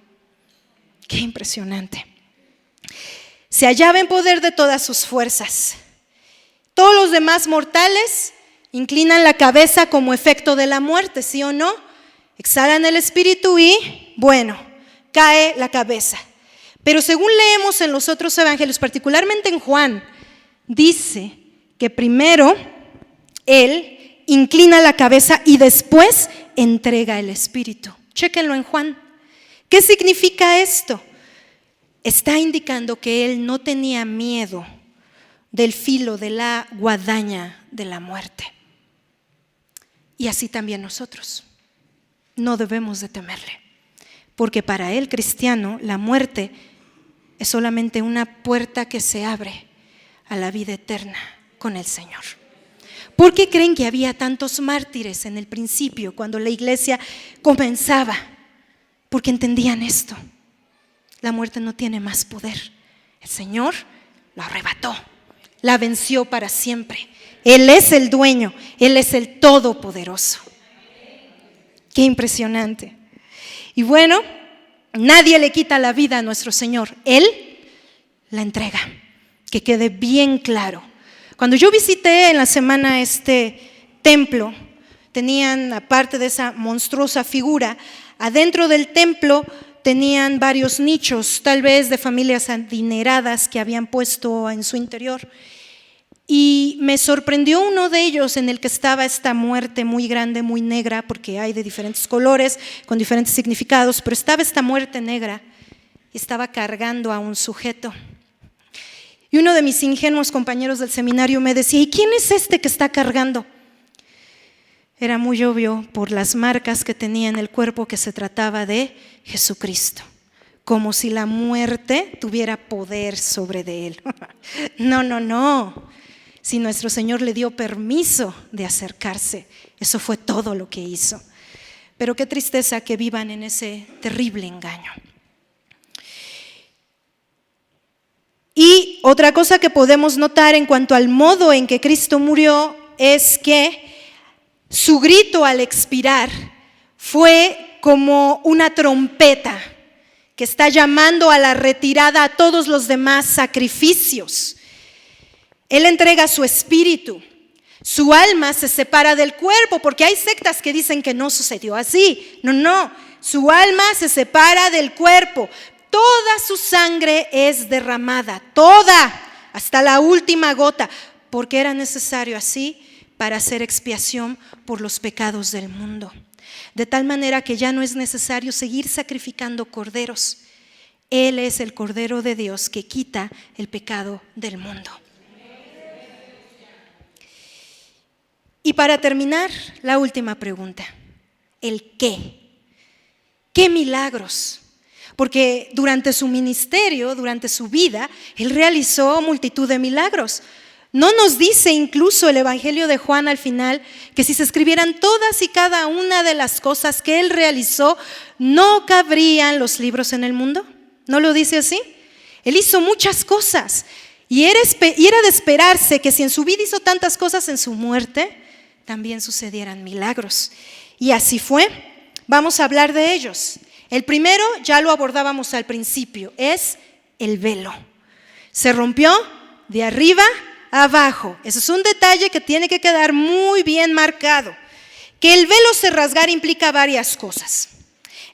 Qué impresionante. Se hallaba en poder de todas sus fuerzas. Todos los demás mortales inclinan la cabeza como efecto de la muerte, ¿sí o no? Exhalan el espíritu y, bueno, cae la cabeza. Pero según leemos en los otros evangelios, particularmente en Juan, dice que primero Él inclina la cabeza y después entrega el Espíritu. Chéquenlo en Juan. ¿Qué significa esto? Está indicando que Él no tenía miedo del filo, de la guadaña de la muerte. Y así también nosotros. No debemos de temerle, porque para el cristiano la muerte es solamente una puerta que se abre a la vida eterna con el Señor. ¿Por qué creen que había tantos mártires en el principio, cuando la iglesia comenzaba? Porque entendían esto: la muerte no tiene más poder. El Señor la arrebató, la venció para siempre. Él es el dueño, Él es el todopoderoso. Qué impresionante. Y bueno, nadie le quita la vida a nuestro Señor, Él la entrega. Que quede bien claro. Cuando yo visité en la semana este templo, tenían, aparte de esa monstruosa figura, adentro del templo tenían varios nichos, tal vez de familias adineradas que habían puesto en su interior. Y me sorprendió uno de ellos en el que estaba esta muerte muy grande, muy negra, porque hay de diferentes colores, con diferentes significados, pero estaba esta muerte negra y estaba cargando a un sujeto. Y uno de mis ingenuos compañeros del seminario me decía: ¿y quién es este que está cargando? Era muy obvio por las marcas que tenía en el cuerpo que se trataba de Jesucristo, como si la muerte tuviera poder sobre de él. No. Si nuestro Señor le dio permiso de acercarse, eso fue todo lo que hizo. Pero qué tristeza que vivan en ese terrible engaño. Y otra cosa que podemos notar en cuanto al modo en que Cristo murió es que su grito al expirar fue como una trompeta que está llamando a la retirada a todos los demás sacrificios. Él entrega su espíritu, su alma se separa del cuerpo, porque hay sectas que dicen que no sucedió así. No, su alma se separa del cuerpo. Toda su sangre es derramada, toda, hasta la última gota, porque era necesario así para hacer expiación por los pecados del mundo. De tal manera que ya no es necesario seguir sacrificando corderos. Él es el Cordero de Dios que quita el pecado del mundo. Y para terminar, la última pregunta: ¿el qué? ¿Qué milagros? Porque durante su ministerio, durante su vida, Él realizó multitud de milagros. ¿No nos dice incluso el Evangelio de Juan al final que si se escribieran todas y cada una de las cosas que Él realizó, no cabrían los libros en el mundo? ¿No lo dice así? Él hizo muchas cosas y era de esperarse que si en su vida hizo tantas cosas, en su muerte también sucedieran milagros. Y así fue. Vamos a hablar de ellos. El primero ya lo abordábamos al principio, es el velo. Se rompió de arriba a abajo. Ese es un detalle que tiene que quedar muy bien marcado. Que el velo se rasgara implica varias cosas.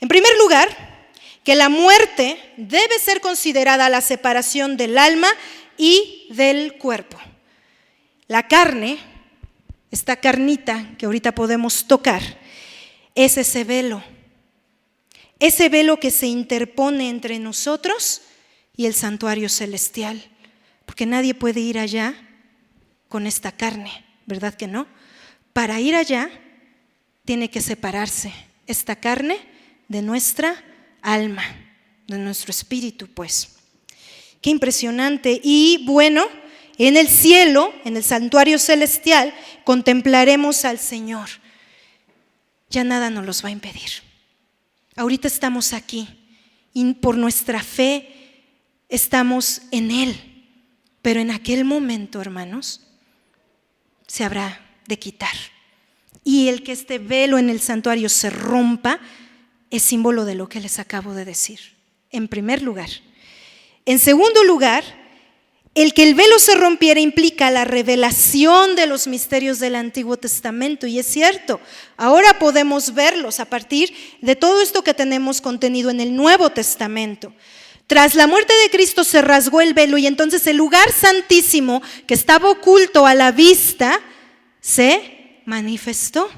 En primer lugar, que la muerte debe ser considerada la separación del alma y del cuerpo. La carne, esta carnita que ahorita podemos tocar, es ese velo. Ese velo que se interpone entre nosotros y el santuario celestial, porque nadie puede ir allá con esta carne, ¿verdad que no? Para ir allá tiene que separarse esta carne de nuestra alma, de nuestro espíritu, pues. Qué impresionante. Y bueno, en el cielo, en el santuario celestial, contemplaremos al Señor. Ya nada nos los va a impedir. Ahorita estamos aquí y por nuestra fe estamos en Él, pero en aquel momento, hermanos, se habrá de quitar. Y el que este velo en el santuario se rompa es símbolo de lo que les acabo de decir, en primer lugar. En segundo lugar, el que el velo se rompiera implica la revelación de los misterios del Antiguo Testamento. Y es cierto, ahora podemos verlos a partir de todo esto que tenemos contenido en el Nuevo Testamento. Tras la muerte de Cristo se rasgó el velo y entonces el lugar santísimo que estaba oculto a la vista se manifestó,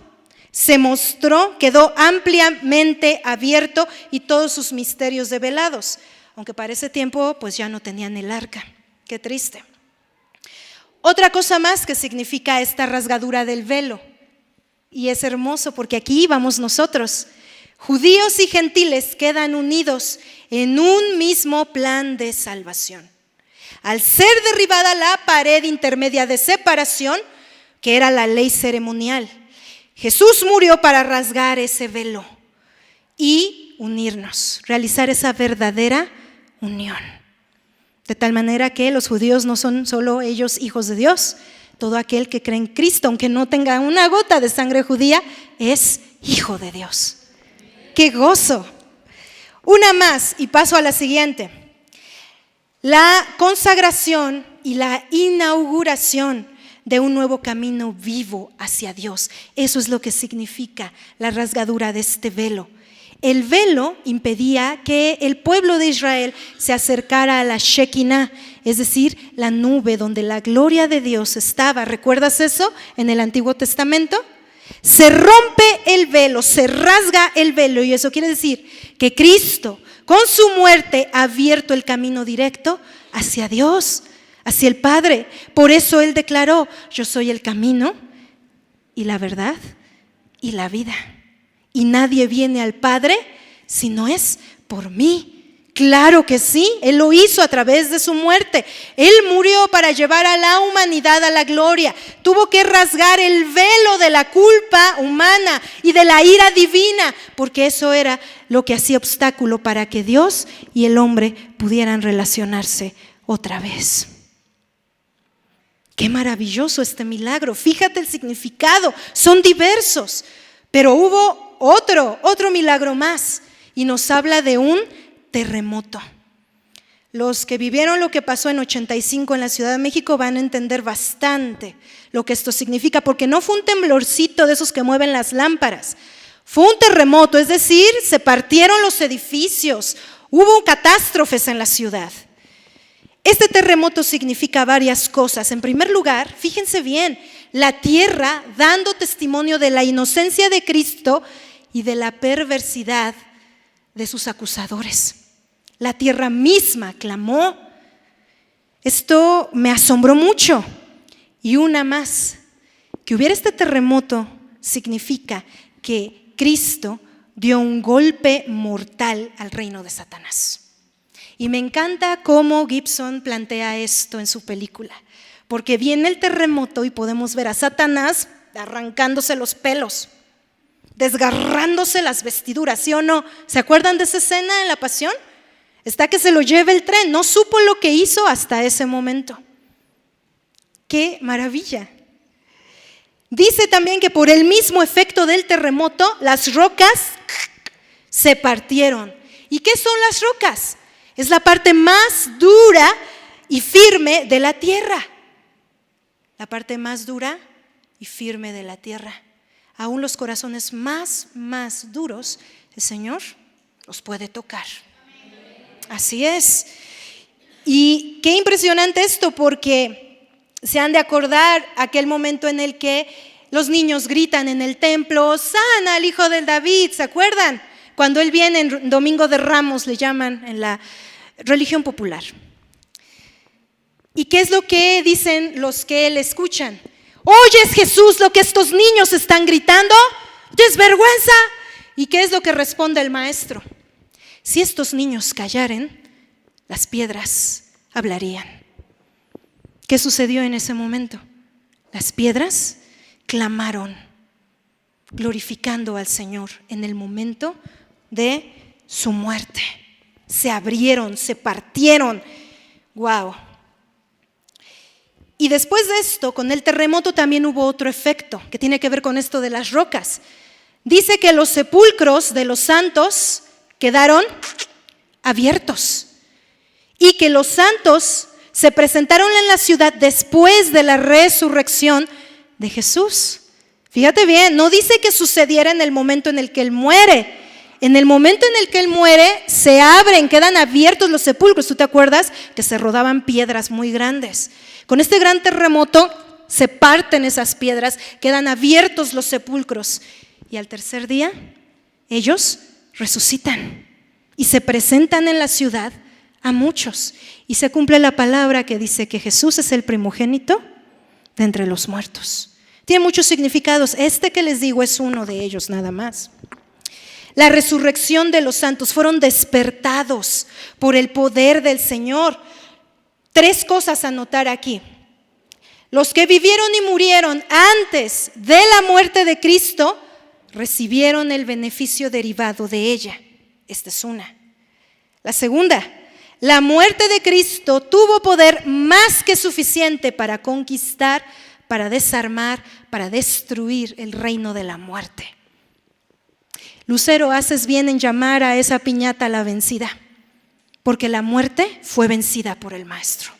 se mostró, quedó ampliamente abierto y todos sus misterios develados. Aunque para ese tiempo pues ya no tenían el arca. Qué triste. Otra cosa más que significa esta rasgadura del velo, y es hermoso porque aquí vamos nosotros. Judíos y gentiles quedan unidos en un mismo plan de salvación. Al ser derribada la pared intermedia de separación, que era la ley ceremonial, Jesús murió para rasgar ese velo y unirnos, realizar esa verdadera unión. De tal manera que los judíos no son solo ellos hijos de Dios. Todo aquel que cree en Cristo, aunque no tenga una gota de sangre judía, es hijo de Dios. ¡Qué gozo! Una más y paso a la siguiente. La consagración y la inauguración de un nuevo camino vivo hacia Dios. Eso es lo que significa la rasgadura de este velo. El velo impedía que el pueblo de Israel se acercara a la Shekinah, es decir, la nube donde la gloria de Dios estaba. ¿Recuerdas eso en el Antiguo Testamento? Se rompe el velo, se rasga el velo, y eso quiere decir que Cristo con su muerte ha abierto el camino directo hacia Dios, hacia el Padre. Por eso Él declaró: yo soy el camino y la verdad y la vida. Y nadie viene al Padre si no es por mí. Claro que sí, Él lo hizo a través de su muerte. Él murió para llevar a la humanidad a la gloria. Tuvo que rasgar el velo de la culpa humana y de la ira divina, porque eso era lo que hacía obstáculo para que Dios y el hombre pudieran relacionarse otra vez. Qué maravilloso este milagro. Fíjate el significado, son diversos, pero hubo otro milagro más, y nos habla de un terremoto. Los que vivieron lo que pasó en 85 en la Ciudad de México van a entender bastante lo que esto significa, porque no fue un temblorcito de esos que mueven las lámparas, fue un terremoto, es decir, se partieron los edificios, hubo catástrofes en la ciudad. Este terremoto significa varias cosas. En primer lugar, fíjense bien, la tierra dando testimonio de la inocencia de Cristo y de la perversidad de sus acusadores. La tierra misma clamó. Esto me asombró mucho. Y una más, que hubiera este terremoto significa que Cristo dio un golpe mortal al reino de Satanás. Y me encanta cómo Gibson plantea esto en su película, porque viene el terremoto y podemos ver a Satanás arrancándose los pelos, desgarrándose las vestiduras, ¿sí o no? ¿Se acuerdan de esa escena en La Pasión? Está que se lo lleva el tren, no supo lo que hizo hasta ese momento. ¡Qué maravilla! Dice también que por el mismo efecto del terremoto, las rocas se partieron. ¿Y qué son las rocas? Es la parte más dura y firme de la tierra. La parte más dura y firme de la tierra. Aún los corazones más duros, el Señor los puede tocar. Así es. Y qué impresionante esto, porque se han de acordar aquel momento en el que los niños gritan en el templo: ¡Sana al Hijo del David! ¿Se acuerdan? Cuando Él viene en Domingo de Ramos, le llaman en la religión popular. ¿Y qué es lo que dicen los que le escuchan? ¿Oyes, Jesús, lo que estos niños están gritando? ¡Desvergüenza! ¿Y qué es lo que responde el maestro? Si estos niños callaren, las piedras hablarían. ¿Qué sucedió en ese momento? Las piedras clamaron, glorificando al Señor en el momento de su muerte. Se abrieron, se partieron. ¡Wow! Y después de esto, con el terremoto también hubo otro efecto que tiene que ver con esto de las rocas. Dice que los sepulcros de los santos quedaron abiertos y que los santos se presentaron en la ciudad después de la resurrección de Jesús. Fíjate bien, no dice que sucediera en el momento en el que Él muere. En el momento en el que Él muere, se abren, quedan abiertos los sepulcros. ¿Tú te acuerdas? Que se rodaban piedras muy grandes. Con este gran terremoto se parten esas piedras, quedan abiertos los sepulcros. Y al tercer día, ellos resucitan y se presentan en la ciudad a muchos. Y se cumple la palabra que dice que Jesús es el primogénito de entre los muertos. Tiene muchos significados. Este que les digo es uno de ellos nada más. La resurrección de los santos, fueron despertados por el poder del Señor. 3 cosas a notar aquí. Los que vivieron y murieron antes de la muerte de Cristo recibieron el beneficio derivado de ella. Esta es una. La segunda, la muerte de Cristo tuvo poder más que suficiente para conquistar, para desarmar, para destruir el reino de la muerte. Lucero, haces bien en llamar a esa piñata la vencida, porque la muerte fue vencida por el Maestro.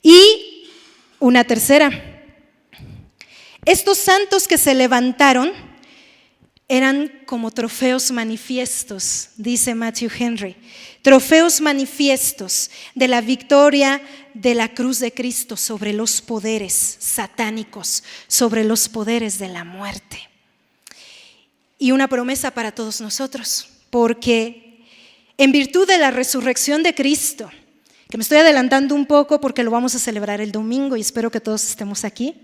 Y una tercera, estos santos que se levantaron eran como trofeos manifiestos, dice Matthew Henry, trofeos manifiestos de la victoria de la cruz de Cristo sobre los poderes satánicos, sobre los poderes de la muerte. Y una promesa para todos nosotros, porque en virtud de la resurrección de Cristo, que me estoy adelantando un poco porque lo vamos a celebrar el domingo y espero que todos estemos aquí.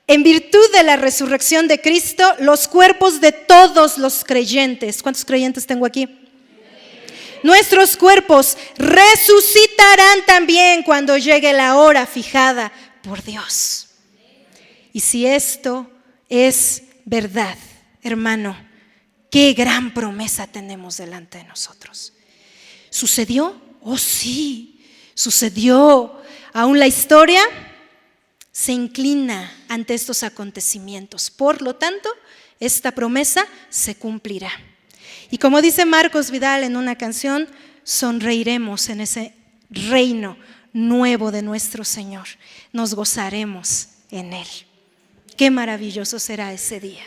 En virtud de la resurrección de Cristo, los cuerpos de todos los creyentes, ¿cuántos creyentes tengo aquí? Nuestros cuerpos resucitarán también cuando llegue la hora fijada por Dios. Y si esto es verdad, hermano, qué gran promesa tenemos delante de nosotros. ¿Sucedió? Oh sí, sucedió. Aún la historia se inclina ante estos acontecimientos. Por lo tanto, esta promesa se cumplirá. Y como dice Marcos Vidal en una canción, sonreiremos en ese reino nuevo de nuestro Señor. Nos gozaremos en Él. Qué maravilloso será ese día.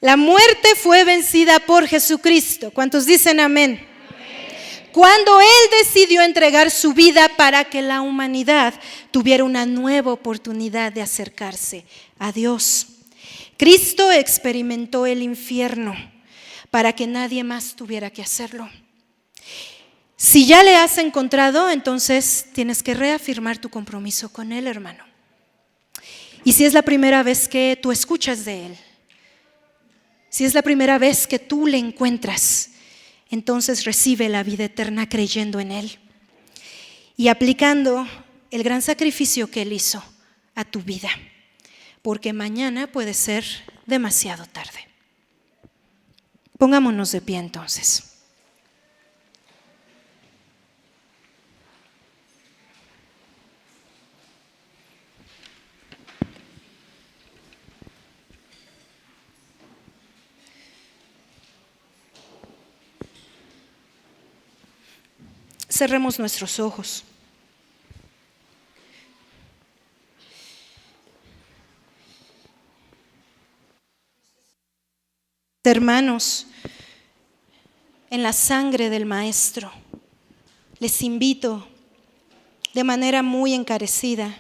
La muerte fue vencida por Jesucristo. ¿Cuántos dicen amén? Cuando Él decidió entregar su vida para que la humanidad tuviera una nueva oportunidad de acercarse a Dios. Cristo experimentó el infierno para que nadie más tuviera que hacerlo. Si ya le has encontrado, entonces tienes que reafirmar tu compromiso con Él, hermano. Y si es la primera vez que tú escuchas de Él, si es la primera vez que tú le encuentras, entonces recibe la vida eterna creyendo en Él y aplicando el gran sacrificio que Él hizo a tu vida, porque mañana puede ser demasiado tarde. Pongámonos de pie entonces. Cerremos nuestros ojos. Hermanos, en la sangre del Maestro, les invito de manera muy encarecida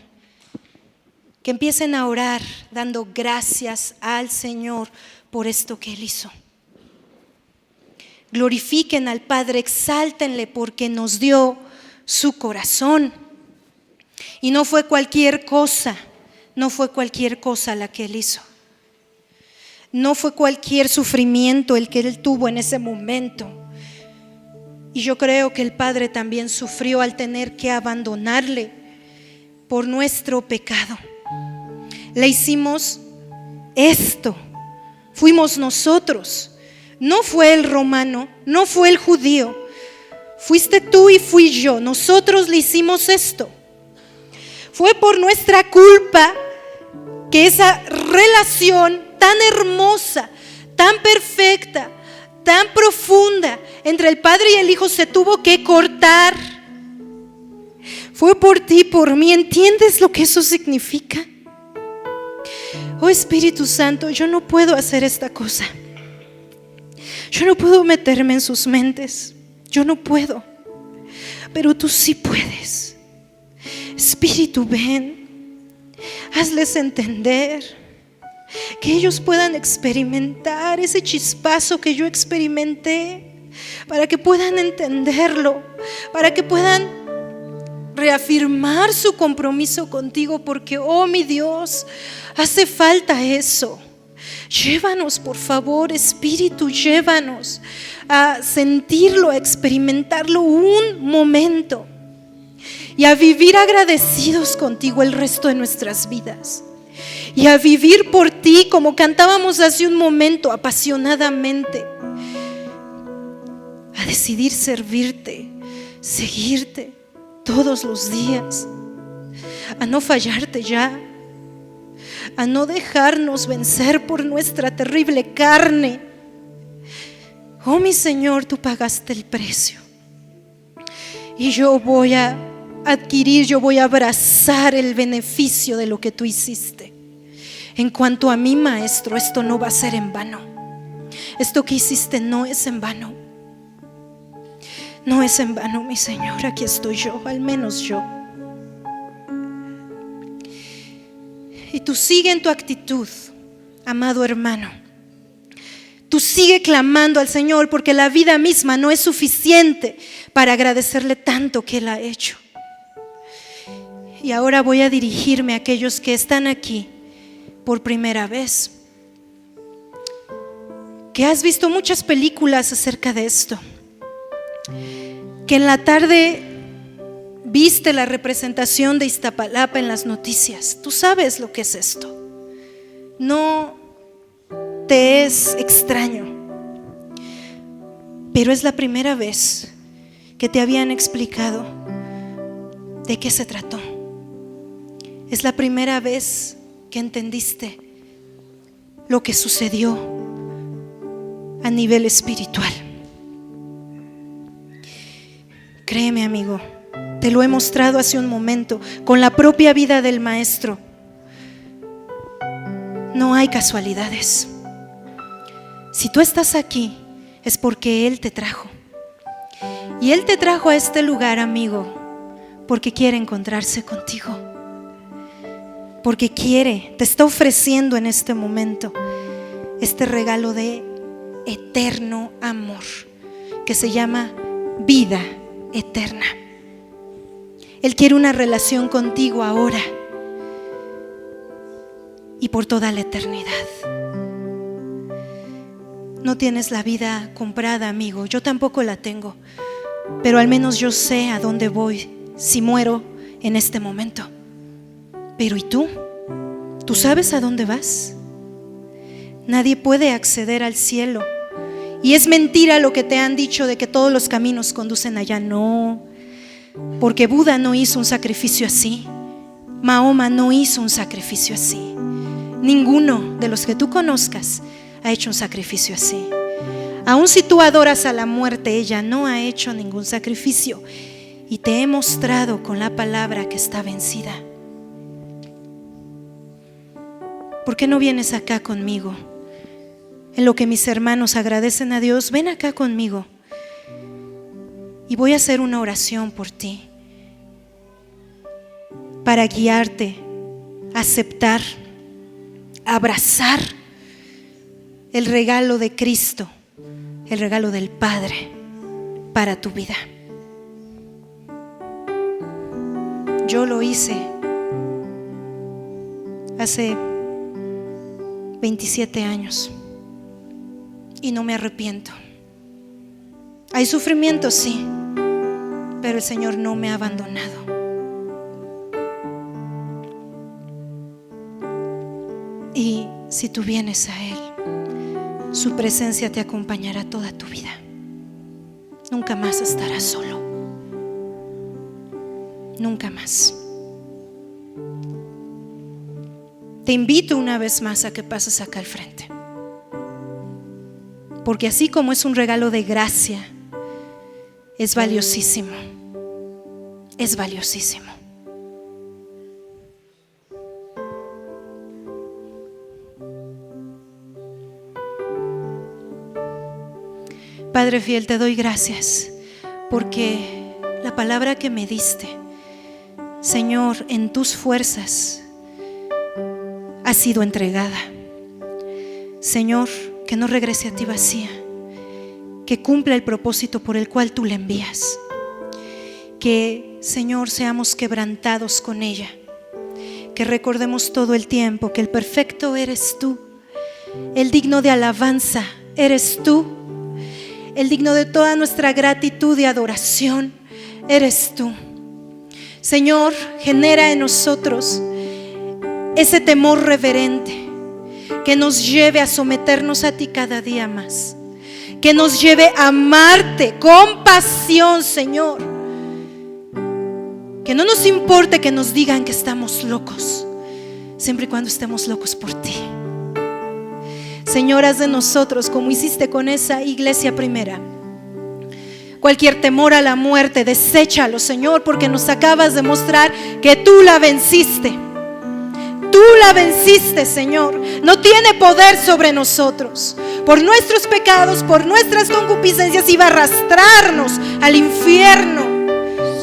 que empiecen a orar dando gracias al Señor por esto que Él hizo. Glorifiquen al Padre, exáltenle porque nos dio su corazón. Y no fue cualquier cosa la que Él hizo. No fue cualquier sufrimiento el que Él tuvo en ese momento. Y yo creo que el Padre también sufrió al tener que abandonarle por nuestro pecado. Le hicimos esto, fuimos nosotros. No fue el romano, no fue el judío, fuiste tú y fui yo. Nosotros le hicimos esto. Fue por nuestra culpa que esa relación tan hermosa, tan perfecta, tan profunda entre el Padre y el Hijo se tuvo que cortar. Fue por ti, por mí. ¿Entiendes lo que eso significa? Oh Espíritu Santo, yo no puedo hacer esta cosa. Yo no puedo meterme en sus mentes. Yo no puedo. Pero tú sí puedes. Espíritu, ven. Hazles entender, que ellos puedan experimentar ese chispazo que yo experimenté, para que puedan entenderlo, para que puedan reafirmar su compromiso contigo, porque, oh mi Dios, hace falta eso. Llévanos, por favor, Espíritu, llévanos a sentirlo, a experimentarlo un momento y a vivir agradecidos contigo el resto de nuestras vidas, y a vivir por ti como cantábamos hace un momento, apasionadamente, a decidir servirte, seguirte todos los días, a no fallarte ya, a no dejarnos vencer por nuestra terrible carne. Oh mi Señor, tú pagaste el precio, y yo voy a adquirir, yo voy a abrazar el beneficio de lo que tú hiciste. En cuanto a mi Maestro, esto no va a ser en vano. Esto que hiciste no es en vano. No es en vano, mi Señor. Aquí estoy yo, al menos yo. Y tú sigue en tu actitud, amado hermano. Tú sigue clamando al Señor, porque la vida misma no es suficiente para agradecerle tanto que Él ha hecho. Y ahora voy a dirigirme a aquellos que están aquí por primera vez, que has visto muchas películas acerca de esto, que en la tarde viste la representación de Iztapalapa en las noticias. Tú sabes lo que es esto. No te es extraño, pero es la primera vez que te habían explicado de qué se trató. Es la primera vez que entendiste lo que sucedió a nivel espiritual. Créeme, amigo, te lo he mostrado hace un momento con la propia vida del Maestro. No hay casualidades. Si tú estás aquí, es porque Él te trajo. Y Él te trajo a este lugar, amigo, porque quiere encontrarse contigo. Porque te está ofreciendo en este momento este regalo de eterno amor, que se llama vida eterna. Él quiere una relación contigo ahora y por toda la eternidad. No tienes la vida comprada, amigo. Yo tampoco la tengo, pero al menos yo sé a dónde voy si muero en este momento. Pero ¿y tú? ¿Tú sabes a dónde vas? Nadie puede acceder al cielo. Y es mentira lo que te han dicho de que todos los caminos conducen allá. No, porque Buda no hizo un sacrificio así. Mahoma no hizo un sacrificio así. Ninguno de los que tú conozcas ha hecho un sacrificio así. Aun si tú adoras a la muerte, ella no ha hecho ningún sacrificio. Y te he mostrado con la palabra que está vencida. ¿Por qué no vienes acá conmigo? En lo que mis hermanos agradecen a Dios, ven acá conmigo. Y voy a hacer una oración por ti, para guiarte, aceptar, abrazar el regalo de Cristo, el regalo del Padre para tu vida. Yo lo hice hace 27 años y no me arrepiento. Hay sufrimiento, sí, pero el Señor no me ha abandonado. Y si tú vienes a Él, su presencia te acompañará toda tu vida. Nunca más estarás solo. Nunca más. Te invito una vez más a que pases acá al frente, porque así como es un regalo de gracia, es valiosísimo. Es valiosísimo. Padre fiel, te doy gracias porque la palabra que me diste, Señor, en tus fuerzas ha sido entregada. Señor, que no regrese a ti vacía, que cumpla el propósito por el cual tú la envías. Que, Señor, seamos quebrantados con ella, que recordemos todo el tiempo que el perfecto eres tú, el digno de alabanza eres tú, el digno de toda nuestra gratitud y adoración eres tú. Señor, genera en nosotros ese temor reverente que nos lleve a someternos a ti cada día más, que nos lleve a amarte con pasión, Señor. Que no nos importe que nos digan que estamos locos, siempre y cuando estemos locos por ti. Señor, haz de nosotros como hiciste con esa iglesia primera. Cualquier temor a la muerte, deséchalo, Señor, porque nos acabas de mostrar que tú la venciste. Tú la venciste, Señor. No tiene poder sobre nosotros. Por nuestros pecados, por nuestras concupiscencias, iba a arrastrarnos al infierno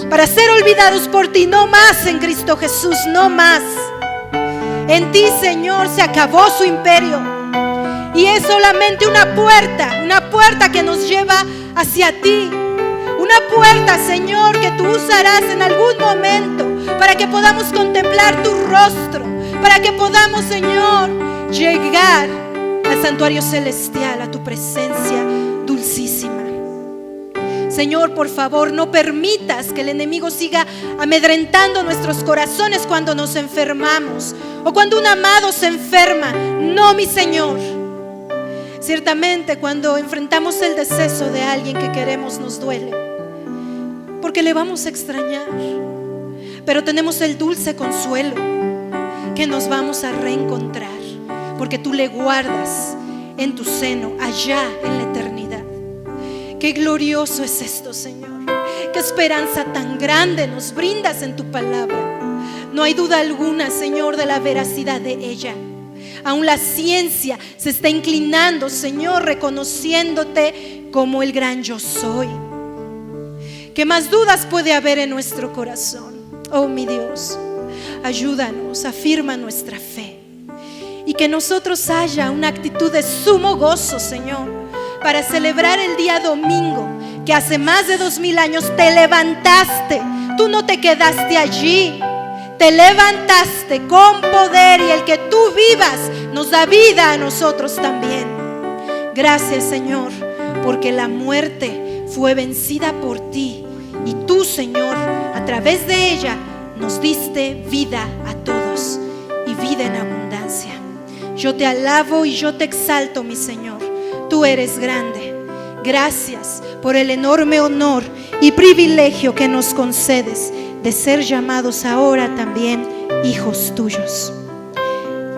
para ser olvidados por ti. No más en Cristo Jesús, no más. En ti, Señor, se acabó su imperio. Y es solamente una puerta que nos lleva hacia ti. Una puerta, Señor, que tú usarás en algún momento para que podamos contemplar tu rostro, para que podamos, Señor, llegar al santuario celestial, a tu presencia dulcísima. Señor, por favor, no permitas que el enemigo siga amedrentando nuestros corazones cuando nos enfermamos o cuando un amado se enferma. No, mi Señor. Ciertamente cuando enfrentamos el deceso de alguien que queremos nos duele, porque le vamos a extrañar, pero tenemos el dulce consuelo que nos vamos a reencontrar, porque tú le guardas en tu seno allá en la eternidad. Qué glorioso es esto, Señor. Qué esperanza tan grande nos brindas en tu palabra. No hay duda alguna, Señor, de la veracidad de ella. Aún la ciencia se está inclinando, Señor, reconociéndote como el gran yo soy. ¿Qué más dudas puede haber en nuestro corazón? Oh, mi Dios, ayúdanos, afirma nuestra fe y que nosotros haya una actitud de sumo gozo, Señor, para celebrar el día domingo, que hace más de 2000 años te levantaste. Tú no te quedaste allí, te levantaste con poder, y el que tú vivas nos da vida a nosotros también. Gracias, Señor, porque la muerte fue vencida por ti, y tú, Señor, a través de ella nos diste vida a todos, y vida en abundancia. Yo te alabo y yo te exalto, mi Señor. Tú eres grande. Gracias por el enorme honor y privilegio que nos concedes de ser llamados ahora también hijos tuyos.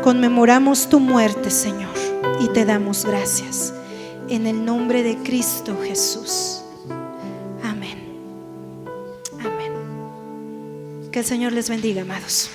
Conmemoramos tu muerte, Señor, y te damos gracias. En el nombre de Cristo Jesús. Amén. Amén. Que el Señor les bendiga, amados.